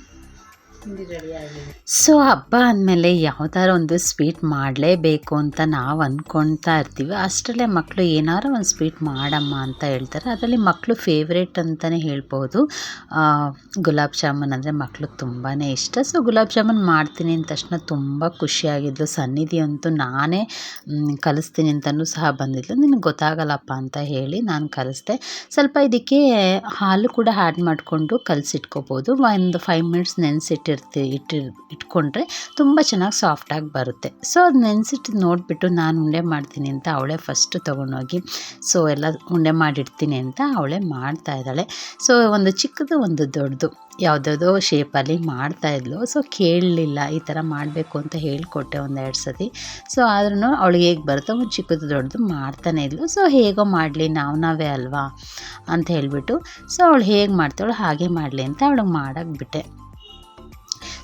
ತಿಂಡಿ ರೆಡಿ ಆಗಿದೆ. ಸೊ ಹಬ್ಬ ಅಂದಮೇಲೆ ಯಾವ್ದಾರು ಒಂದು ಸ್ವೀಟ್ ಮಾಡಲೇಬೇಕು ಅಂತ ನಾವು ಅಂದ್ಕೊಳ್ತಾ ಇರ್ತೀವಿ. ಅಷ್ಟರಲ್ಲೇ ಮಕ್ಕಳು ಏನಾರು ಒಂದು ಸ್ವೀಟ್ ಮಾಡಮ್ಮ ಅಂತ ಹೇಳ್ತಾರೆ. ಅದರಲ್ಲಿ ಮಕ್ಕಳು ಫೇವ್ರೇಟ್ ಅಂತಲೇ ಹೇಳ್ಬೋದು. ಗುಲಾಬ್ ಜಾಮೂನ್ ಅಂದರೆ ಮಕ್ಳಿಗೆ ತುಂಬಾ ಇಷ್ಟ. ಸೊ ಗುಲಾಬ್ ಜಾಮೂನ್ ಮಾಡ್ತೀನಿ ಅಂದ ತಕ್ಷಣ ತುಂಬ ಖುಷಿಯಾಗಿದ್ಲು. ಸನ್ನಿಧಿ ಅಂತೂ ನಾನೇ ಕಲಿಸ್ತೀನಿ ಅಂತಲೂ ಸಹ ಬಂದಿದ್ಲು. ನಿನಗೆ ಗೊತ್ತಾಗಲ್ಲಪ್ಪ ಅಂತ ಹೇಳಿ ನಾನು ಕಲಿಸ್ದೆ. ಸ್ವಲ್ಪ ಇದಕ್ಕೆ ಹಾಲು ಕೂಡ ಆ್ಯಡ್ ಮಾಡಿಕೊಂಡು ಕಲಸಿಟ್ಕೋಬೋದು. ಒಂದು 5 ಮಿನಿಟ್ಸ್ ಇಟ್ಕೊಂಡ್ರೆ ತುಂಬ ಚೆನ್ನಾಗಿ ಸಾಫ್ಟಾಗಿ ಬರುತ್ತೆ. ಸೊ ಅದು ನೆನೆಸಿಟ್ಟು ನೋಡಿಬಿಟ್ಟು ನಾನು ಉಂಡೆ ಮಾಡ್ತೀನಿ ಅಂತ ಅವಳೇ ಫಸ್ಟ್ ತೊಗೊಂಡೋಗಿ ಸೊ ಎಲ್ಲ ಉಂಡೆ ಮಾಡಿಡ್ತೀನಿ ಅಂತ ಅವಳೇ ಮಾಡ್ತಾಯಿದ್ದಾಳೆ. ಸೊ ಒಂದು ಚಿಕ್ಕದು ಒಂದು ದೊಡ್ಡದು ಯಾವುದಾವುದೋ ಶೇಪಲ್ಲಿ ಮಾಡ್ತಾಯಿದ್ಲು. ಸೊ ಕೇಳಲಿಲ್ಲ, ಈ ಥರ ಮಾಡಬೇಕು ಅಂತ ಹೇಳಿಕೊಟ್ಟೆ 1-2 ಸತಿ. ಸೊ ಆದ್ರೂ ಅವಳಿಗೆ ಹೇಗೆ ಬರುತ್ತೋ ಒಂದು ಚಿಕ್ಕದು ದೊಡ್ಡದು ಮಾಡ್ತಾನೆ ಇದ್ಲು. ಸೊ ಹೇಗೋ ಮಾಡಲಿ, ನಾವೇ ಅಲ್ವಾ ಅಂತ ಹೇಳಿಬಿಟ್ಟು ಸೊ ಅವಳು ಹೇಗೆ ಮಾಡ್ತಾಳು ಹಾಗೆ ಮಾಡಲಿ ಅಂತ ಅವಳಿಗೆ ಮಾಡೋಕ್ಕೆ ಬಿಟ್ಟೆ.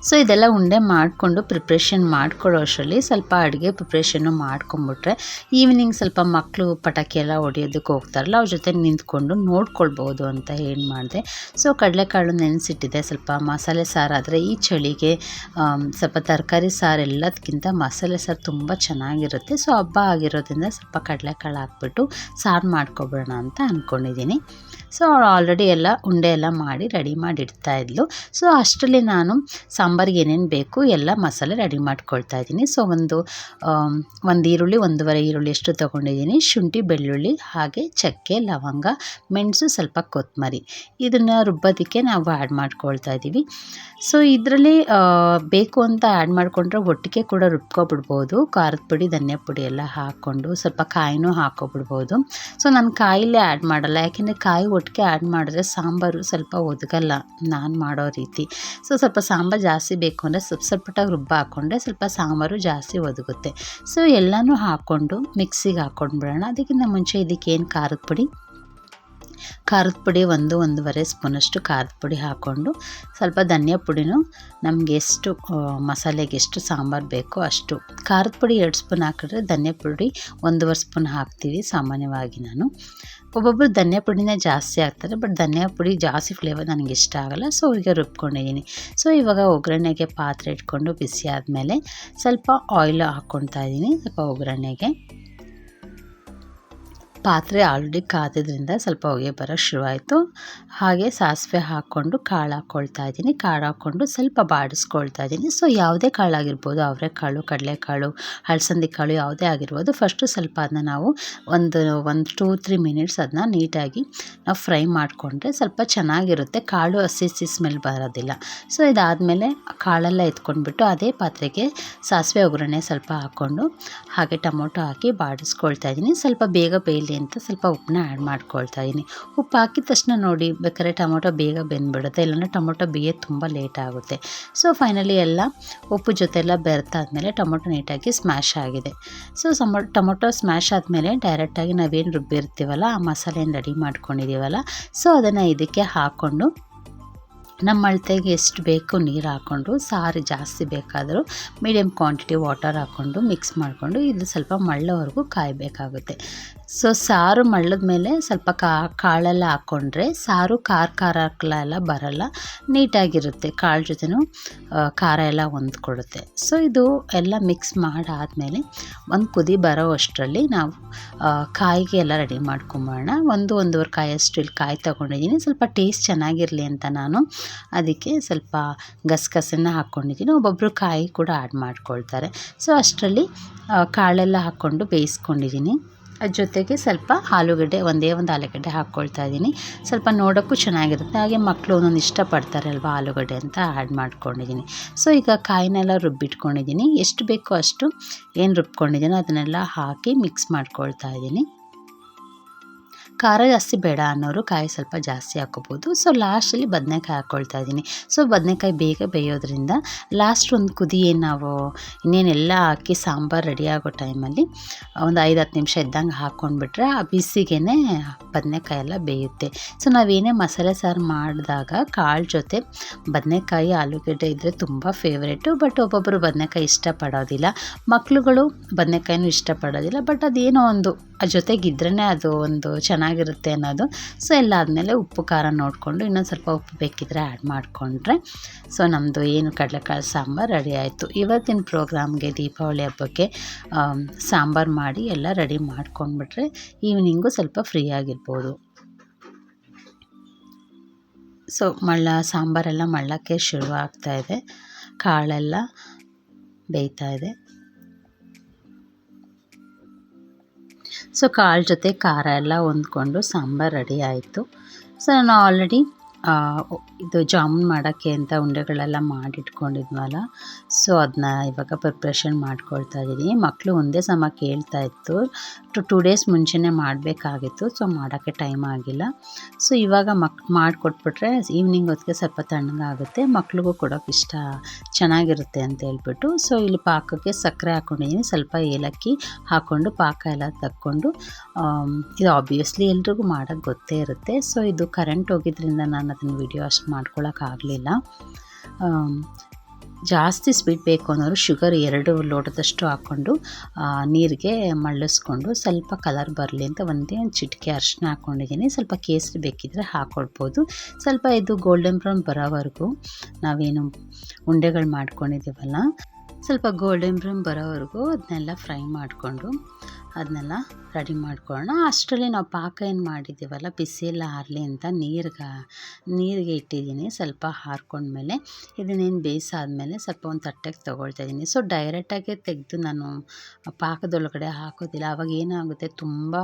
ಸೊ ಇದೆಲ್ಲ ಉಂಡೆ ಮಾಡಿಕೊಂಡು ಪ್ರಿಪ್ರೇಷನ್ ಮಾಡ್ಕೊಳ್ಳೋ ಅಷ್ಟರಲ್ಲಿ ಸ್ವಲ್ಪ ಅಡುಗೆ ಪ್ರಿಪ್ರೇಷನ್ನು ಮಾಡ್ಕೊಂಬಿಟ್ರೆ ಈವ್ನಿಂಗ್ ಸ್ವಲ್ಪ ಮಕ್ಕಳು ಪಟಾಕಿ ಎಲ್ಲ ಹೊಡಿಯೋದಕ್ಕೆ ಹೋಗ್ತಾರಲ್ಲ, ಅವ್ರ ಜೊತೆ ನಿಂತ್ಕೊಂಡು ನೋಡ್ಕೊಳ್ಬೋದು ಅಂತ ಏನು ಮಾಡಿದೆ. ಸೊ ಕಡಲೆಕಾಳು ನೆನೆಸಿಟ್ಟಿದೆ. ಸ್ವಲ್ಪ ಮಸಾಲೆ ಸಾರು ಆದರೆ ಈ ಚಳಿಗೆ ಸ್ವಲ್ಪ ತರಕಾರಿ ಸಾರು ಎಲ್ಲದಕ್ಕಿಂತ ಮಸಾಲೆ ಸಾರು ತುಂಬ ಚೆನ್ನಾಗಿರುತ್ತೆ. ಸೊ ಹಬ್ಬ ಆಗಿರೋದ್ರಿಂದ ಸ್ವಲ್ಪ ಕಡಲೆಕಾಳು ಹಾಕ್ಬಿಟ್ಟು ಸಾರು ಮಾಡ್ಕೊಬಿಡೋಣ ಅಂತ ಅಂದ್ಕೊಂಡಿದ್ದೀನಿ. ಸೊ ಅವಳು ಆಲ್ರೆಡಿ ಎಲ್ಲ ಉಂಡೆ ಎಲ್ಲ ಮಾಡಿ ರೆಡಿ ಮಾಡಿ ಇಡ್ತಾಯಿದ್ಲು. ಸೊ ಅಷ್ಟರಲ್ಲಿ ನಾನು ಸಾಂಬಾರಿಗೆ ಏನೇನು ಬೇಕು ಎಲ್ಲ ಮಸಾಲೆ ರೆಡಿ ಮಾಡ್ಕೊಳ್ತಾ ಇದ್ದೀನಿ. ಸೊ ಒಂದು ಈರುಳ್ಳಿ, 1.5 ಈರುಳ್ಳಿ ಅಷ್ಟು ತೊಗೊಂಡಿದ್ದೀನಿ. ಶುಂಠಿ, ಬೆಳ್ಳುಳ್ಳಿ, ಹಾಗೆ ಚಕ್ಕೆ, ಲವಂಗ, ಮೆಣಸು, ಸ್ವಲ್ಪ ಕೊತ್ತಂಬರಿ, ಇದನ್ನು ರುಬ್ಬೋದಕ್ಕೆ ನಾವು ಆ್ಯಡ್ ಮಾಡ್ಕೊಳ್ತಾ ಇದ್ದೀವಿ. ಸೊ ಇದರಲ್ಲಿ ಬೇಕು ಅಂತ ಆ್ಯಡ್ ಮಾಡಿಕೊಂಡ್ರೆ ಒಟ್ಟಿಗೆ ಕೂಡ ರುಬ್ಕೊಬಿಡ್ಬೋದು. ಖಾರದ ಪುಡಿ, ಧನಿಯಾ ಪುಡಿ ಎಲ್ಲ ಹಾಕ್ಕೊಂಡು ಸ್ವಲ್ಪ ಕಾಯಿನೂ ಹಾಕ್ಕೊಬಿಡ್ಬೋದು. ಸೊ ನಾನು ಕಾಯಿಲೇ ಆ್ಯಡ್ ಮಾಡಲ್ಲ, ಯಾಕೆಂದರೆ ಕಾಯಿ ಒಟ್ಟಿಗೆ ಆ್ಯಡ್ ಮಾಡಿದ್ರೆ ಸಾಂಬಾರು ಸ್ವಲ್ಪ ಒದಗಲ್ಲ ನಾನು ಮಾಡೋ ರೀತಿ. ಸೊ ಸ್ವಲ್ಪ ಸಾಂಬಾರು ಜಾಸ್ತಿ ಬೇಕು ಅಂದರೆ ಸ್ವಲ್ಪ ಹಾಕ್ಕೊಂಡ್ರೆ ಸ್ವಲ್ಪ ಸಾಂಬಾರು ಜಾಸ್ತಿ ಒದಗುತ್ತೆ. ಸೊ ಎಲ್ಲನೂ ಹಾಕ್ಕೊಂಡು ಮಿಕ್ಸಿಗೆ ಹಾಕ್ಕೊಂಡ್ಬಿಡೋಣ. ಅದಕ್ಕಿಂತ ಮುಂಚೆ ಇದಕ್ಕೇನು ಖಾರದ ಪುಡಿ 1-1.5 ಸ್ಪೂನಷ್ಟು ಖಾರದ ಪುಡಿ ಹಾಕ್ಕೊಂಡು ಸ್ವಲ್ಪ ಧನಿಯಾ ಪುಡಿನೂ ನಮಗೆ ಎಷ್ಟು ಮಸಾಲೆಗೆ ಎಷ್ಟು ಸಾಂಬಾರು ಬೇಕೋ ಅಷ್ಟು. ಖಾರದ ಪುಡಿ 2 ಸ್ಪೂನ್ ಹಾಕಿದ್ರೆ ಧನಿಯಾ ಪುಡಿ 1.5 ಸ್ಪೂನ್ ಹಾಕ್ತೀವಿ ಸಾಮಾನ್ಯವಾಗಿ. ನಾನು ಒಬ್ಬೊಬ್ಬರು ಧನಿಯಾ ಪುಡಿನೇ ಜಾಸ್ತಿ ಹಾಕ್ತಾರೆ, ಬಟ್ ಧನಿಯಾ ಪುಡಿ ಜಾಸ್ತಿ ಫ್ಲೇವರ್ ನನಗೆ ಇಷ್ಟ ಆಗೋಲ್ಲ. ಸೊ ಈಗ ರುಬ್ಕೊಂಡಿದ್ದೀನಿ. ಸೊ ಇವಾಗ ಒಗ್ಗರಣೆಗೆ ಪಾತ್ರೆ ಇಟ್ಕೊಂಡು ಬಿಸಿ ಆದಮೇಲೆ ಸ್ವಲ್ಪ ಆಯಿಲ್ ಹಾಕ್ಕೊಳ್ತಾ ಇದ್ದೀನಿ. ಸ್ವಲ್ಪ ಒಗ್ಗರಣೆಗೆ ಪಾತ್ರೆ ಆಲ್ರೆಡಿ ಕಾದಿದ್ರಿಂದ ಸ್ವಲ್ಪ ಹೊಗೆ ಬರೋಕ್ಕೆ ಶುರುವಾಯಿತು. ಹಾಗೆ ಸಾಸಿವೆ ಹಾಕ್ಕೊಂಡು ಕಾಳು ಹಾಕ್ಕೊಳ್ತಾ ಇದ್ದೀನಿ. ಕಾಳು ಹಾಕ್ಕೊಂಡು ಸ್ವಲ್ಪ ಬಾಡಿಸ್ಕೊಳ್ತಾ ಇದ್ದೀನಿ. ಸೊ ಯಾವುದೇ ಕಾಳಾಗಿರ್ಬೋದು, ಅವರೆಕಾಳು, ಕಡಲೆಕಾಳು, ಅಲಸಂದೆ ಕಾಳು ಯಾವುದೇ ಆಗಿರ್ಬೋದು, ಫಸ್ಟು ಸ್ವಲ್ಪ ಅದನ್ನ ನಾವು ಒಂದು 2-3 ಮಿನಿಟ್ಸ್ ಅದನ್ನ ನೀಟಾಗಿ ನಾವು ಫ್ರೈ ಮಾಡಿಕೊಂಡ್ರೆ ಸ್ವಲ್ಪ ಚೆನ್ನಾಗಿರುತ್ತೆ. ಕಾಳು ಹಸಿ ಸ್ಮೆಲ್ ಬರೋದಿಲ್ಲ. ಸೊ ಇದಾದಮೇಲೆ ಕಾಳೆಲ್ಲ ಎತ್ಕೊಂಡ್ಬಿಟ್ಟು ಅದೇ ಪಾತ್ರೆಗೆ ಸಾಸಿವೆ ಒಗ್ಗರಣೆ ಸ್ವಲ್ಪ ಹಾಕ್ಕೊಂಡು ಹಾಗೆ ಟೊಮೊಟೊ ಹಾಕಿ ಬಾಡಿಸ್ಕೊಳ್ತಾ ಇದ್ದೀನಿ. ಸ್ವಲ್ಪ ಬೇಗ ಬೇಯಲಿ ಅಂತ ಸ್ವಲ್ಪ ಉಪ್ಪನ್ನ ಆ್ಯಡ್ ಮಾಡ್ಕೊಳ್ತಾ ಇದ್ದೀನಿ. ಉಪ್ಪು ಹಾಕಿದ ತಕ್ಷಣ ನೋಡಿ ಬೇಕಾದ್ರೆ ಟೊಮೊಟೊ ಬೇಗ ಬೆಂದ್ಬಿಡುತ್ತೆ, ಇಲ್ಲಾಂದರೆ ಟೊಮೊಟೊ ಬೇಯೋದು ತುಂಬ ಲೇಟ್ ಆಗುತ್ತೆ. ಸೊ ಫೈನಲಿ ಎಲ್ಲ ಉಪ್ಪು ಜೊತೆ ಎಲ್ಲ ಬೆರೆತಾದ್ಮೇಲೆ ಟೊಮೊಟೊ ನೀಟಾಗಿ ಸ್ಮ್ಯಾಶ್ ಆಗಿದೆ. ಸೊ ಟೊಮೊಟೊ ಸ್ಮ್ಯಾಶ್ ಆದಮೇಲೆ ಡೈರೆಕ್ಟಾಗಿ ನಾವೇನು ರುಬ್ಬಿರ್ತೀವಲ್ಲ ಆ ಮಸಾಲೆಯನ್ನು ರೆಡಿ ಮಾಡ್ಕೊಂಡಿದ್ದೀವಲ್ಲ, ಸೊ ಅದನ್ನು ಇದಕ್ಕೆ ಹಾಕ್ಕೊಂಡು ನಮ್ಮ ಅಳತೆಗೆ ಎಷ್ಟು ಬೇಕು ನೀರು ಹಾಕ್ಕೊಂಡು, ಸಾರು ಜಾಸ್ತಿ ಬೇಕಾದರೂ ಮೀಡಿಯಮ್ ಕ್ವಾಂಟಿಟಿ ವಾಟರ್ ಹಾಕ್ಕೊಂಡು ಮಿಕ್ಸ್ ಮಾಡಿಕೊಂಡು ಇದು ಸ್ವಲ್ಪ ಮಳ್ಳೋವರೆಗೂ ಕಾಯಬೇಕಾಗುತ್ತೆ. ಸೊ ಸಾರು ಮಳ್ಳದ ಮೇಲೆ ಸ್ವಲ್ಪ ಕಾಳೆಲ್ಲ ಹಾಕ್ಕೊಂಡ್ರೆ ಸಾರು ಖಾರ ಎಲ್ಲ ಬರಲ್ಲ, ನೀಟಾಗಿರುತ್ತೆ. ಕಾಳು ಜೊತೆನೂ ಖಾರ ಎಲ್ಲ ಹೊಂದ್ಕೊಡುತ್ತೆ. ಸೊ ಇದು ಎಲ್ಲ ಮಿಕ್ಸ್ ಮಾಡಾದಮೇಲೆ ಒಂದು ಕುದಿ ಬರೋ ಅಷ್ಟರಲ್ಲಿ ನಾವು ಕಾಯಿಗೆ ಎಲ್ಲ ರೆಡಿ ಮಾಡ್ಕೊಂಬೋಣ. 1-1.5 ಕಾಯಷ್ಟು ಇಲ್ಲಿ ಕಾಯಿ ತೊಗೊಂಡಿದ್ದೀನಿ. ಸ್ವಲ್ಪ ಟೇಸ್ಟ್ ಚೆನ್ನಾಗಿರಲಿ ಅಂತ ನಾನು ಅದಕ್ಕೆ ಸ್ವಲ್ಪ ಗಸಗಸೆನ ಹಾಕ್ಕೊಂಡಿದ್ದೀನಿ. ಒಬ್ಬೊಬ್ಬರು ಕಾಯಿ ಕೂಡ ಆ್ಯಡ್ ಮಾಡ್ಕೊಳ್ತಾರೆ. ಸೊ ಅಷ್ಟರಲ್ಲಿ ಕಾಳೆಲ್ಲ ಹಾಕ್ಕೊಂಡು ಬೇಯಿಸ್ಕೊಂಡಿದ್ದೀನಿ. ಅದ್ರ ಜೊತೆಗೆ ಸ್ವಲ್ಪ ಆಲೂಗಡ್ಡೆ, ಒಂದೇ ಒಂದು ಆಲೂಗಡ್ಡೆ ಹಾಕ್ಕೊಳ್ತಾ ಇದ್ದೀನಿ. ಸ್ವಲ್ಪ ನೋಡೋಕ್ಕೂ ಚೆನ್ನಾಗಿರುತ್ತೆ, ಹಾಗೆ ಮಕ್ಕಳು ಒಂದೊಂದು ಇಷ್ಟಪಡ್ತಾರೆ ಅಲ್ವಾ ಆಲೂಗಡ್ಡೆ ಅಂತ ಆ್ಯಡ್ ಮಾಡ್ಕೊಂಡಿದ್ದೀನಿ. ಸೊ ಈಗ ಕಾಯಿನೆಲ್ಲ ರುಬ್ಬಿಟ್ಕೊಂಡಿದ್ದೀನಿ. ಎಷ್ಟು ಬೇಕೋ ಅಷ್ಟು ಏನು ರುಬ್ಕೊಂಡಿದ್ದೀನೋ ಅದನ್ನೆಲ್ಲ ಹಾಕಿ ಮಿಕ್ಸ್ ಮಾಡ್ಕೊಳ್ತಾ ಇದ್ದೀನಿ. ಖಾರ ಜಾಸ್ತಿ ಬೇಡ ಅನ್ನೋರು ಕಾಯಿ ಸ್ವಲ್ಪ ಜಾಸ್ತಿ ಹಾಕ್ಕೋಬೋದು. ಸೊ ಲಾಸ್ಟಲ್ಲಿ ಬದನೆಕಾಯಿ ಹಾಕ್ಕೊಳ್ತಾ ಇದ್ದೀನಿ. ಸೊ ಬದನೆಕಾಯಿ ಬೇಗ ಬೇಯೋದ್ರಿಂದ ಲಾಸ್ಟ್ ಒಂದು ಕುದಿ ಏನು ನಾವು ಇನ್ನೇನೆಲ್ಲ ಹಾಕಿ ಸಾಂಬಾರು ರೆಡಿ ಆಗೋ ಟೈಮಲ್ಲಿ ಒಂದು 5-10 ನಿಮಿಷ ಇದ್ದಂಗೆ ಹಾಕ್ಕೊಂಡ್ಬಿಟ್ರೆ ಆ ಬಿಸಿಗೆ ಬದನೆಕಾಯಿ ಎಲ್ಲ ಬೇಯುತ್ತೆ. ಸೊ ನಾವೇನೇ ಮಸಾಲೆ ಸಾರು ಮಾಡಿದಾಗ ಕಾಳು ಜೊತೆ ಬದನೆಕಾಯಿ ಆಲೂಗಡ್ಡೆ ಇದ್ದರೆ ತುಂಬ ಫೇವ್ರೇಟು. ಬಟ್ ಒಬ್ಬೊಬ್ಬರು ಬದನೆಕಾಯಿ ಇಷ್ಟಪಡೋದಿಲ್ಲ, ಮಕ್ಳುಗಳು ಬದನೆಕಾಯಿನೂ ಇಷ್ಟಪಡೋದಿಲ್ಲ. ಬಟ್ ಅದೇನೋ ಒಂದು ಜೊತೆಗಿದ್ರೇ ಅದು ಒಂದು ಚೆನ್ನಾಗಿರುತ್ತೆ ಅನ್ನೋದು. ಸೊ ಎಲ್ಲ ಆದಮೇಲೆ ಉಪ್ಪು ಖಾರ ನೋಡಿಕೊಂಡು ಇನ್ನೊಂದು ಸ್ವಲ್ಪ ಉಪ್ಪು ಬೇಕಿದ್ದರೆ ಆ್ಯಡ್ ಮಾಡಿಕೊಂಡ್ರೆ ಸೊ ನಮ್ಮದು ಏನು ಕಡಲೆಕಾಳು ಸಾಂಬಾರು ರೆಡಿ ಆಯಿತು. ಇವತ್ತಿನ ಪ್ರೋಗ್ರಾಮ್ಗೆ ದೀಪಾವಳಿ ಹಬ್ಬಕ್ಕೆ ಸಾಂಬಾರು ಮಾಡಿ ಎಲ್ಲ ರೆಡಿ ಮಾಡ್ಕೊಂಡ್ಬಿಟ್ರೆ ಈವ್ನಿಂಗು ಸ್ವಲ್ಪ ಫ್ರೀ ಆಗಿರ್ಬೋದು. ಸೊ ಸಾಂಬಾರೆಲ್ಲ ಮಳ್ಳಕ್ಕೆ ಶುರು ಆಗ್ತಾಯಿದೆ, ಕಾಳೆಲ್ಲ ಬೇಯ್ತಾ ಇದೆ. ಸೊ ಕಾಳು ಜೊತೆ ಖಾರ ಎಲ್ಲ ಹೊಂದ್ಕೊಂಡು ಸಾಂಬಾರು ರೆಡಿ ಆಯಿತು. ಸೊ ನಾನು ಆಲ್ರೆಡಿ ಇದು ಜಾಮೂನ್ ಮಾಡೋಕ್ಕೆ ಅಂತ ಉಂಡೆಗಳೆಲ್ಲ ಮಾಡಿಟ್ಕೊಂಡಿದ್ವಲ್ಲ, ಸೊ ಅದನ್ನ ಇವಾಗ ಪ್ರಿಪ್ರೇಷನ್ ಮಾಡ್ಕೊಳ್ತಾ ಇದ್ದೀನಿ. ಮಕ್ಕಳು ಒಂದೇ ಸಮ ಕೇಳ್ತಾಯಿತ್ತು, 2 ಡೇಸ್ ಮುಂಚೆನೇ ಮಾಡಬೇಕಾಗಿತ್ತು. ಸೊ ಮಾಡೋಕ್ಕೆ ಟೈಮ್ ಆಗಿಲ್ಲ. ಸೊ ಇವಾಗ ಮಾಡಿಕೊಟ್ಬಿಟ್ರೆ ಈವ್ನಿಂಗ್ ಹೊತ್ತಿಗೆ ಸ್ವಲ್ಪ ತಣ್ಣಗಾಗುತ್ತೆ, ಮಕ್ಳಿಗೂ ಕೊಡೋಕೆ ಚೆನ್ನಾಗಿರುತ್ತೆ ಅಂತ ಹೇಳ್ಬಿಟ್ಟು. ಸೊ ಇಲ್ಲಿ ಪಾಕಕ್ಕೆ ಸಕ್ಕರೆ ಹಾಕ್ಕೊಂಡಿದ್ದೀನಿ, ಸ್ವಲ್ಪ ಏಲಕ್ಕಿ ಹಾಕ್ಕೊಂಡು ಪಾಕ ಎಲ್ಲ ತಕ್ಕೊಂಡು, ಇದು ಆಬ್ವಿಯಸ್ಲಿ ಎಲ್ರಿಗೂ ಮಾಡೋಕ್ಕೆ ಗೊತ್ತೇ ಇರುತ್ತೆ. ಸೊ ಇದು ಕರೆಂಟ್ ಹೋಗಿದ್ರಿಂದ ನಾನು ಅದನ್ನು ವಿಡಿಯೋ ಅಷ್ಟು ಮಾಡ್ಕೊಳಕ್ಕಾಗಲಿಲ್ಲ. ಜಾಸ್ತಿ ಸ್ವೀಟ್ ಬೇಕು ಅನ್ನೋರು ಶುಗರ್ 2 ಲೋಟದಷ್ಟು ಹಾಕ್ಕೊಂಡು ನೀರಿಗೆ ಮಳ್ಳಿಸ್ಕೊಂಡು ಸ್ವಲ್ಪ ಕಲರ್ ಬರಲಿ ಅಂತ ಒಂದೇ ಒಂದು ಚಿಟಿಕೆ ಅರಿಶಿನ ಹಾಕ್ಕೊಂಡಿದ್ದೀನಿ. ಸ್ವಲ್ಪ ಕೇಸರಿ ಬೇಕಿದ್ದರೆ ಹಾಕ್ಕೊಳ್ಬೋದು. ಸ್ವಲ್ಪ ಇದು ಗೋಲ್ಡನ್ ಬ್ರೌನ್ ಬರೋವರೆಗೂ ನಾವೇನು ಉಂಡೆಗಳು ಮಾಡ್ಕೊಂಡಿದ್ದೀವಲ್ಲ, ಸ್ವಲ್ಪ ಗೋಲ್ಡನ್ ಬ್ರೌನ್ ಬರೋವರೆಗೂ ಅದನ್ನೆಲ್ಲ ಫ್ರೈ ಮಾಡಿಕೊಂಡು ಅದನ್ನೆಲ್ಲ ರೆಡಿ ಮಾಡ್ಕೊಳ್ಳೋಣ. ಅಷ್ಟರಲ್ಲಿ ನಾವು ಪಾಕ ಏನು ಮಾಡಿದ್ದೀವಲ್ಲ, ಬಿಸಿ ಎಲ್ಲ ಆರಲಿ ಅಂತ ನೀರಿಗೆ ಇಟ್ಟಿದ್ದೀನಿ. ಸ್ವಲ್ಪ ಹಾರ್ಕೊಂಡ್ಮೇಲೆ ಇದನ್ನೇನು ಬೇಯಿಸಾದ್ಮೇಲೆ ಸ್ವಲ್ಪ ಒಂದು ತಟ್ಟೆಗೆ ತೊಗೊಳ್ತಾ ಇದ್ದೀನಿ. ಸೊ ಡೈರೆಕ್ಟಾಗಿ ತೆಗೆದು ನಾನು ಪಾಕದೊಳಗಡೆ ಹಾಕೋದಿಲ್ಲ, ಆವಾಗ ಏನಾಗುತ್ತೆ ತುಂಬ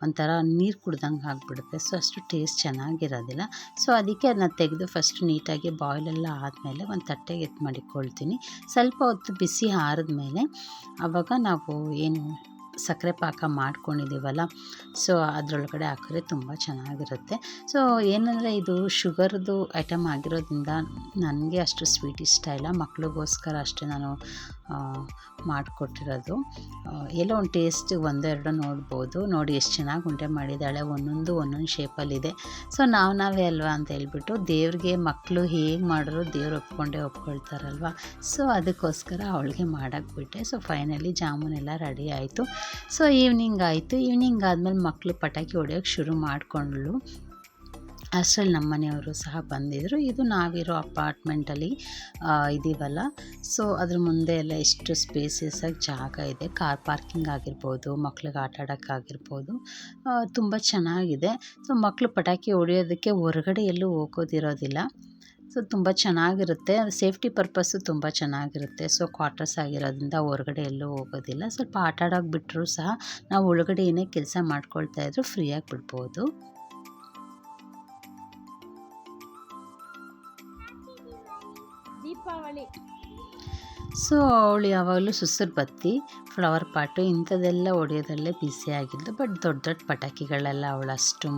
ಒಂಥರ ನೀರು ಕುಡ್ದಂಗೆ ಆಗಿಬಿಡುತ್ತೆ. ಸೊ ಅಷ್ಟು ಟೇಸ್ಟ್ ಚೆನ್ನಾಗಿರೋದಿಲ್ಲ. ಸೊ ಅದಕ್ಕೆ ಅದನ್ನ ತೆಗೆದು ಫಸ್ಟ್ ನೀಟಾಗಿ ಬಾಯ್ಲೆಲ್ಲ ಆದಮೇಲೆ ಒಂದು ತಟ್ಟೆಗೆ ಎತ್ತು ಮಾಡಿಕೊಳ್ತೀನಿ. ಸ್ವಲ್ಪ ಹೊತ್ತು ಬಿಸಿ ಆರಿದ್ಮೇಲೆ ಆವಾಗ ನಾವು ಏನು ಸಕ್ಕರೆ ಪಾಕ ಮಾಡ್ಕೊಂಡಿದ್ದೀವಲ್ಲ, ಸೊ ಅದರೊಳಗಡೆ ಹಾಕಿದ್ರೆ ತುಂಬ ಚೆನ್ನಾಗಿರುತ್ತೆ. ಸೊ ಏನಂದರೆ ಇದು ಶುಗರ್ದು ಐಟಮ್ ಆಗಿರೋದ್ರಿಂದ ನನಗೆ ಅಷ್ಟು ಸ್ವೀಟ್ ಇಷ್ಟ ಇಲ್ಲ, ಮಕ್ಳಿಗೋಸ್ಕರ ಅಷ್ಟೇ ನಾನು ಮಾಡಿಕೊಟ್ಟಿರೋದು. ಎಲ್ಲೋ ಒಂದು ಟೇಸ್ಟ್ 1-2 ನೋಡ್ಬೋದು. ನೋಡಿ ಎಷ್ಟು ಚೆನ್ನಾಗಿ ಉಂಡೆ ಮಾಡಿದ್ದಾಳೆ, ಒಂದೊಂದು ಶೇಪಲ್ಲಿದೆ. ಸೊ ನಾವೇ ಅಲ್ವಾ ಅಂತ ಹೇಳ್ಬಿಟ್ಟು ದೇವ್ರಿಗೆ ಮಕ್ಕಳು ಹೇಗೆ ಮಾಡಿದ್ರು ದೇವ್ರು ಒಪ್ಕೊಳ್ತಾರಲ್ವ. ಸೊ ಅದಕ್ಕೋಸ್ಕರ ಅವಳಿಗೆ ಮಾಡೋಕ್ಬಿಟ್ಟೆ. ಸೊ ಫೈನಲಿ ಜಾಮೂನೆಲ್ಲ ರೆಡಿ ಆಯಿತು. ಸೊ ಈವ್ನಿಂಗ್ ಆಯಿತು. ಈವ್ನಿಂಗ್ ಆದಮೇಲೆ ಮಕ್ಕಳು ಪಟಾಕಿ ಹೊಡೆಯೋಕ್ಕೆ ಶುರು ಮಾಡಿಕೊಂಡ್ಳು. ಅಷ್ಟರಲ್ಲಿ ನಮ್ಮ ಮನೆಯವರು ಸಹ ಬಂದಿದ್ದರು. ಇದು ನಾವಿರೋ ಅಪಾರ್ಟ್ಮೆಂಟಲ್ಲಿ ಇದ್ದೀವಲ್ಲ, ಸೊ ಅದ್ರ ಮುಂದೆ ಎಲ್ಲ ಎಷ್ಟು ಸ್ಪೇಸಿಯಸ್ಸಾಗಿ ಜಾಗ ಇದೆ. ಕಾರ್ ಪಾರ್ಕಿಂಗ್ ಆಗಿರ್ಬೋದು, ಮಕ್ಳಿಗೆ ಆಟ ಆಡೋಕ್ಕಾಗಿರ್ಬೋದು, ತುಂಬ ಚೆನ್ನಾಗಿದೆ. ಸೊ ಮಕ್ಕಳು ಪಟಾಕಿ ಹೊಡೆಯೋದಕ್ಕೆ ಹೊರಗಡೆ ಎಲ್ಲೂ ಹೋಗೋದಿರೋದಿಲ್ಲ. ಸೊ ತುಂಬ ಚೆನ್ನಾಗಿರುತ್ತೆ, ಸೇಫ್ಟಿ ಪರ್ಪಸ್ಸು ತುಂಬ ಚೆನ್ನಾಗಿರುತ್ತೆ. ಸೊ ಕ್ವಾರ್ಟರ್ಸ್ ಆಗಿರೋದ್ರಿಂದ ಹೊರಗಡೆ ಎಲ್ಲೂ ಹೋಗೋದಿಲ್ಲ. ಸ್ವಲ್ಪ ಆಟ ಆಡೋಕೆ ಬಿಟ್ಟರು ಸಹ ನಾವು ಒಳಗಡೆ ಏನೇ ಕೆಲಸ ಮಾಡ್ಕೊಳ್ತಾಯಿದ್ರು ಫ್ರೀಯಾಗಿ ಬಿಡ್ಬೋದು. ದೀಪಾವಳಿ ಸೊ ಅವಳು ಯಾವಾಗಲೂ ಸುಸುರು ಬತ್ತಿ, ಫ್ಲವರ್ ಪಾಟು ಇಂಥದ್ದೆಲ್ಲ ಹೊಡೆಯೋದಲ್ಲೇ ಬ್ಯುಸಿ ಆಗಿದ್ದು. ಬಟ್ ದೊಡ್ಡ ಪಟಾಕಿಗಳೆಲ್ಲ ಅವಳು ಅಷ್ಟು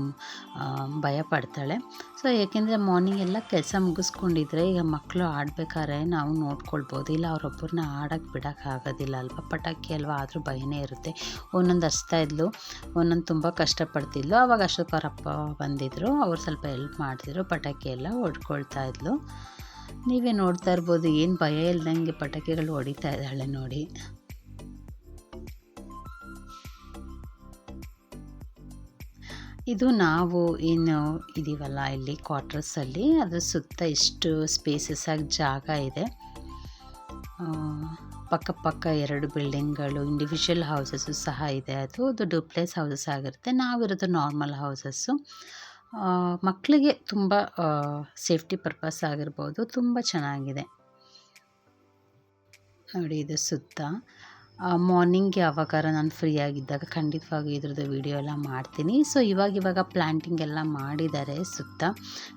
ಭಯ ಪಡ್ತಾಳೆ. ಸೊ ಏಕೆಂದರೆ ಮಾರ್ನಿಂಗ್ ಎಲ್ಲ ಕೆಲಸ ಮುಗಿಸ್ಕೊಂಡಿದ್ರೆ ಈಗ ಮಕ್ಕಳು ಆಡಬೇಕಾದ್ರೆ ನಾವು ನೋಡ್ಕೊಳ್ಬೋದು, ಇಲ್ಲ ಅವರೊಬ್ಬರನ್ನ ಆಡೋಕ್ಕೆ ಬಿಡೋಕ್ಕಾಗೋದಿಲ್ಲ ಅಲ್ವ, ಪಟಾಕಿ ಅಲ್ವ, ಆದರೂ ಭಯನೇ ಇರುತ್ತೆ. ಒಂದೊಂದು ಹಚ್ತಾ ಇದ್ಲು, ಒಂದೊಂದು ತುಂಬ ಕಷ್ಟಪಡ್ತಿದ್ಲು. ಆವಾಗ ಅಷ್ಟೊತ್ತು ಅವರಪ್ಪ ಬಂದಿದ್ದರು, ಅವ್ರು ಸ್ವಲ್ಪ ಹೆಲ್ಪ್ ಮಾಡ್ತಿದ್ರು, ಪಟಾಕಿ ಎಲ್ಲ ಹೊಡ್ಕೊಳ್ತಾ ಇದ್ಲು. ನೀವೇ ನೋಡ್ತಾ ಇರ್ಬೋದು ಏನು ಭಯ ಇಲ್ದಂಗೆ ಪಟಾಕಿಗಳು ಹೊಡಿತಾ ಇದ್ದಾಳೆ ನೋಡಿ. ಇದು ನಾವು ಏನು ಇದೀವಲ್ಲ ಇಲ್ಲಿ ಕ್ವಾರ್ಟರ್ಸಲ್ಲಿ ಅದ್ರ ಸುತ್ತ ಇಷ್ಟು ಸ್ಪೇಸಸ್ ಆಗಿ ಜಾಗ ಇದೆ. ಪಕ್ಕ 2 ಬಿಲ್ಡಿಂಗ್ಗಳು, ಇಂಡಿವಿಜುವಲ್ ಹೌಸಸ್ಸು ಸಹ ಇದೆ. ಅದು ಡೂಪ್ಲೆಕ್ಸ್ ಹೌಸಸ್ ಆಗಿರುತ್ತೆ. ನಾವಿರೋದು ನಾರ್ಮಲ್ ಹೌಸಸ್ಸು. ಮಕ್ಕಳಿಗೆ ತುಂಬ ಸೇಫ್ಟಿ ಪರ್ಪಸ್ ಆಗಿರ್ಬೋದು, ತುಂಬ ಚೆನ್ನಾಗಿದೆ ನೋಡಿ. ಇದು ಸುತ್ತ ಮಾರ್ನಿಂಗ್ ಯಾವಾಗಾರ ನಾನು ಫ್ರೀ ಆಗಿದ್ದಾಗ ಖಂಡಿತವಾಗಿ ಇದ್ರದ್ದು ವಿಡಿಯೋ ಎಲ್ಲ ಮಾಡ್ತೀನಿ. ಸೊ ಇವಾಗ ಪ್ಲ್ಯಾಂಟಿಂಗ್ ಎಲ್ಲ ಮಾಡಿದ್ದಾರೆ, ಸುತ್ತ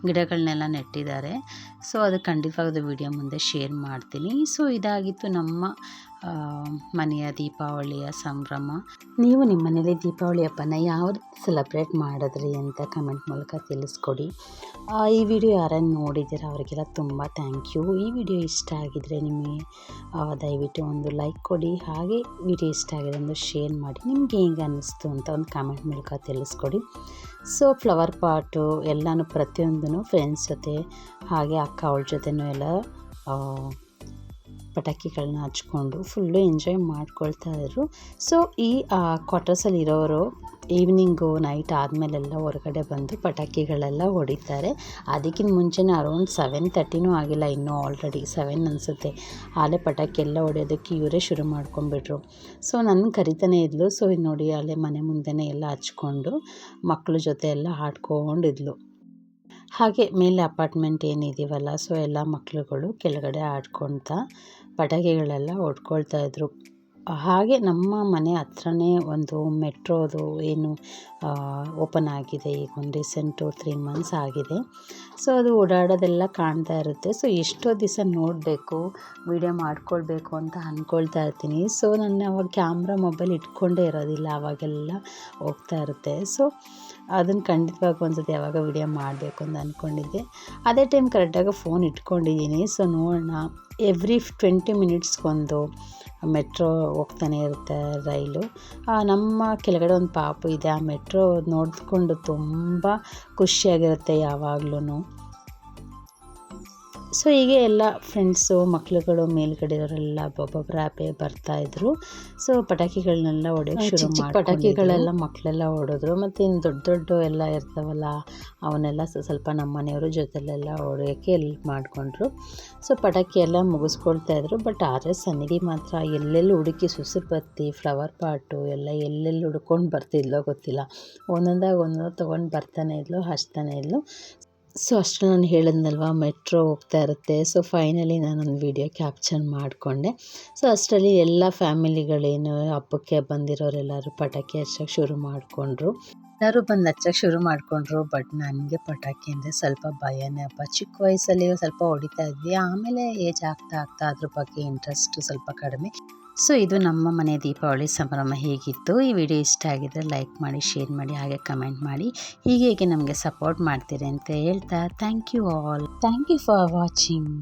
ಗಿಡಗಳನ್ನೆಲ್ಲ ನೆಟ್ಟಿದ್ದಾರೆ. ಸೊ ಅದು ಖಂಡಿತವಾದ ವಿಡಿಯೋ ಮುಂದೆ ಶೇರ್ ಮಾಡ್ತೀನಿ. ಸೊ ಇದಾಗಿತ್ತು ನಮ್ಮ ಮನೆಯ ದೀಪಾವಳಿಯ ಸಂಭ್ರಮ. ನೀವು ನಿಮ್ಮ ಮನೇಲಿ ದೀಪಾವಳಿ ಹಬ್ಬನ ಯಾವ ರೀತಿ ಸೆಲೆಬ್ರೇಟ್ ಮಾಡಿದ್ರಿ ಅಂತ ಕಮೆಂಟ್ ಮೂಲಕ ತಿಳಿಸ್ಕೊಡಿ. ಈ ವಿಡಿಯೋ ಯಾರನ್ನು ನೋಡಿದ್ದೀರ ಅವರಿಗೆಲ್ಲ ತುಂಬ ಥ್ಯಾಂಕ್ ಯು. ಈ ವಿಡಿಯೋ ಇಷ್ಟ ಆಗಿದರೆ ನಿಮಗೆ ದಯವಿಟ್ಟು ಒಂದು ಲೈಕ್ ಕೊಡಿ. ಹಾಗೆ ವಿಡಿಯೋ ಇಷ್ಟ ಆಗಿದೆ ಒಂದು ಶೇರ್ ಮಾಡಿ. ನಿಮಗೆ ಹೇಗೆ ಅನ್ನಿಸ್ತು ಅಂತ ಒಂದು ಕಮೆಂಟ್ ಮೂಲಕ ತಿಳಿಸ್ಕೊಡಿ. ಸೊ ಫ್ಲವರ್ ಪಾಟು ಎಲ್ಲನೂ ಪ್ರತಿಯೊಂದೂ ಫ್ರೆಂಡ್ಸ್ ಜೊತೆ ಹಾಗೆ ಅಕ್ಕ ಅವಳ ಜೊತೆನೂ ಎಲ್ಲ ಪಟಾಕಿಗಳನ್ನ ಹಚ್ಕೊಂಡು ಫುಲ್ಲು ಎಂಜಾಯ್ ಮಾಡ್ಕೊಳ್ತಾ ಇದ್ರು. ಸೊ ಈ ಕ್ವಾರ್ಟರ್ಸಲ್ಲಿ ಇರೋರು ಈವ್ನಿಂಗು ನೈಟ್ ಆದಮೇಲೆಲ್ಲ ಹೊರಗಡೆ ಬಂದು ಪಟಾಕಿಗಳೆಲ್ಲ ಹೊಡಿತಾರೆ. ಅದಕ್ಕಿಂತ ಮುಂಚೆನೇ ಅರೌಂಡ್ 7:30 ಆಗಿಲ್ಲ, ಇನ್ನೂ ಆಲ್ರೆಡಿ 7 ಅನಿಸುತ್ತೆ. ಆಲೇ ಪಟಾಕಿ ಎಲ್ಲ ಹೊಡೆಯೋದಕ್ಕೆ ಇವರೇ ಶುರು ಮಾಡ್ಕೊಂಡ್ಬಿಟ್ರು. ಸೊ ನನ್ನ ಕರಿತಾನೆ ಇದ್ಲು. ಸೊ ಇದು ನೋಡಿ ಅಲ್ಲೇ ಮನೆ ಮುಂದೆನೇ ಎಲ್ಲ ಹಚ್ಕೊಂಡು ಮಕ್ಕಳ ಜೊತೆ ಎಲ್ಲ ಆಡ್ಕೊಂಡಿದ್ಲು. ಹಾಗೆ ಮೇಲೆ ಅಪಾರ್ಟ್ಮೆಂಟ್ ಏನಿದೀವಲ್ಲ, ಸೊ ಎಲ್ಲ ಮಕ್ಕಳುಗಳು ಕೆಳಗಡೆ ಆಡ್ಕೊಳ್ತಾ ಪಟಾಕಿಗಳೆಲ್ಲ ಹೊಡ್ಕೊಳ್ತಾ ಇದ್ರು. ಹಾಗೆ ನಮ್ಮ ಮನೆ ಹತ್ರನೇ ಒಂದು ಮೆಟ್ರೋದು ಏನು ಓಪನ್ ಆಗಿದೆ, ಈಗ ಒಂದು ರೀಸೆಂಟು 3 ಮಂತ್ಸ್ ಆಗಿದೆ. ಸೊ ಅದು ಓಡಾಡೋದೆಲ್ಲ ಕಾಣ್ತಾ ಇರುತ್ತೆ. ಸೊ ಎಷ್ಟೋ ದಿವಸ ನೋಡಬೇಕು, ವಿಡಿಯೋ ಮಾಡ್ಕೊಳ್ಬೇಕು ಅಂತ ಅಂದ್ಕೊಳ್ತಾ ಇರ್ತೀನಿ. ಸೊ ನನ್ನ ಅವಾಗ ಕ್ಯಾಮ್ರಾ ಮೊಬೈಲ್ ಇಟ್ಕೊಂಡೇ ಇರೋದಿಲ್ಲ, ಅವಾಗೆಲ್ಲ ಹೋಗ್ತಾ ಇರುತ್ತೆ. ಸೊ ಅದನ್ನು ಖಂಡಿತವಾಗಿ ಒಂದ್ಸತಿ ಯಾವಾಗ ವಿಡಿಯೋ ಮಾಡಬೇಕು ಅಂತ ಅಂದ್ಕೊಂಡಿದ್ದೆ. ಅದೇ ಟೈಮ್ ಕರೆಕ್ಟಾಗಿ ಫೋನ್ ಇಟ್ಕೊಂಡಿದ್ದೀನಿ. ಸೊ ನೋಡೋಣ, ಎವ್ರಿ 20 ಮಿನಿಟ್ಸ್ಗೊಂದು ಮೆಟ್ರೋ ಹೋಗ್ತಾನೆ ಇರುತ್ತೆ ರೈಲು. ನಮ್ಮ ಕೆಳಗಡೆ ಒಂದು ಪಾಪು ಇದೆ, ಆ ಮೆಟ್ರೋ ನೋಡಿಕೊಂಡು ತುಂಬ ಖುಷಿಯಾಗಿರುತ್ತೆ ಯಾವಾಗ್ಲೂ. ಸೊ ಹೀಗೆ ಎಲ್ಲ ಫ್ರೆಂಡ್ಸು ಮಕ್ಳುಗಳು ಮೇಲ್ಗಡೆ ಇರೋರೆಲ್ಲ ಒಬ್ಬೊಬ್ಬರೇ ಬರ್ತಾಯಿದ್ರು. ಸೊ ಪಟಾಕಿಗಳನ್ನೆಲ್ಲ ಹೊಡೆಯೋಕ್ಕೆ ಶುರು ಮಾಡಿ ಪಟಾಕಿಗಳೆಲ್ಲ ಮಕ್ಕಳೆಲ್ಲ ಹೊಡೆದ್ರು. ಮತ್ತು ಇನ್ನು ದೊಡ್ಡ ಎಲ್ಲ ಇರ್ತಾವಲ್ಲ ಅವನ್ನೆಲ್ಲ ಸ್ವಲ್ಪ ನಮ್ಮ ಮನೆಯವರು ಜೊತೆಲೆಲ್ಲ ಹೊಡೆಯೋಕ್ಕೆ ಹೆಲ್ಪ್ ಮಾಡಿಕೊಂಡ್ರು. ಸೊ ಪಟಾಕಿ ಎಲ್ಲ ಮುಗಿಸ್ಕೊಳ್ತಾಯಿದ್ರು. ಬಟ್ ಆದರೆ ಸನ್ನಿಧಿ ಮಾತ್ರ ಎಲ್ಲೆಲ್ಲಿ ಹುಡುಕಿ ಸುಸುರು ಬತ್ತಿ ಫ್ಲವರ್ ಪಾಟು ಎಲ್ಲ ಎಲ್ಲೆಲ್ಲಿ ಹುಡ್ಕೊಂಡು ಬರ್ತಿದ್ಲೋ ಗೊತ್ತಿಲ್ಲ. ಒಂದೊಂದು ತೊಗೊಂಡು ಬರ್ತಾನೆ ಇದ್ಲು, ಹಚ್ತಾನೆ ಇದ್ಲು. ಸೊ ಅಷ್ಟು ನಾನು ಹೇಳಿದ್ನಲ್ವ ಮೆಟ್ರೋ ಹೋಗ್ತಾ ಇರುತ್ತೆ. ಸೊ ಫೈನಲಿ ನಾನೊಂದು ವಿಡಿಯೋ ಕ್ಯಾಪ್ಚರ್ ಮಾಡಿಕೊಂಡೆ. ಸೊ ಅಷ್ಟರಲ್ಲಿ ಎಲ್ಲ ಫ್ಯಾಮಿಲಿಗಳೇನು ಹಬ್ಬಕ್ಕೆ ಬಂದಿರೋರೆಲ್ಲರೂ ಪಟಾಕಿ ಹಚ್ಚೋಕ್ಕೆ ಶುರು ಮಾಡಿಕೊಂಡ್ರು. ಎಲ್ಲರೂ ಬಂದು ಹಚ್ಚೋಕ್ಕೆ ಶುರು ಮಾಡಿಕೊಂಡ್ರು. ಬಟ್ ನನಗೆ ಪಟಾಕಿ ಅಂದರೆ ಸ್ವಲ್ಪ ಭಯನೇ ಅಪ್ಪ. ಚಿಕ್ಕ ವಯಸ್ಸಲ್ಲಿ ಸ್ವಲ್ಪ ಹೊಡಿತಾ ಇದ್ವಿ, ಆಮೇಲೆ ಏಜ್ ಆಗ್ತಾ ಅದ್ರ ಬಗ್ಗೆ ಇಂಟ್ರೆಸ್ಟು ಸ್ವಲ್ಪ ಕಡಿಮೆ. ಸೊ ಇದು ನಮ್ಮ ಮನೆ ದೀಪಾವಳಿ ಸಂಭ್ರಮ ಹೇಗಿತ್ತು. ಈ ವಿಡಿಯೋ ಇಷ್ಟ ಆಗಿದ್ದರೆ ಲೈಕ್ ಮಾಡಿ, ಶೇರ್ ಮಾಡಿ, ಹಾಗೆ ಕಮೆಂಟ್ ಮಾಡಿ. ಹೀಗೆ ನಮಗೆ ಸಪೋರ್ಟ್ ಮಾಡ್ತೀರಿ ಅಂತ ಹೇಳ್ತಾ thank you all. Thank you for watching.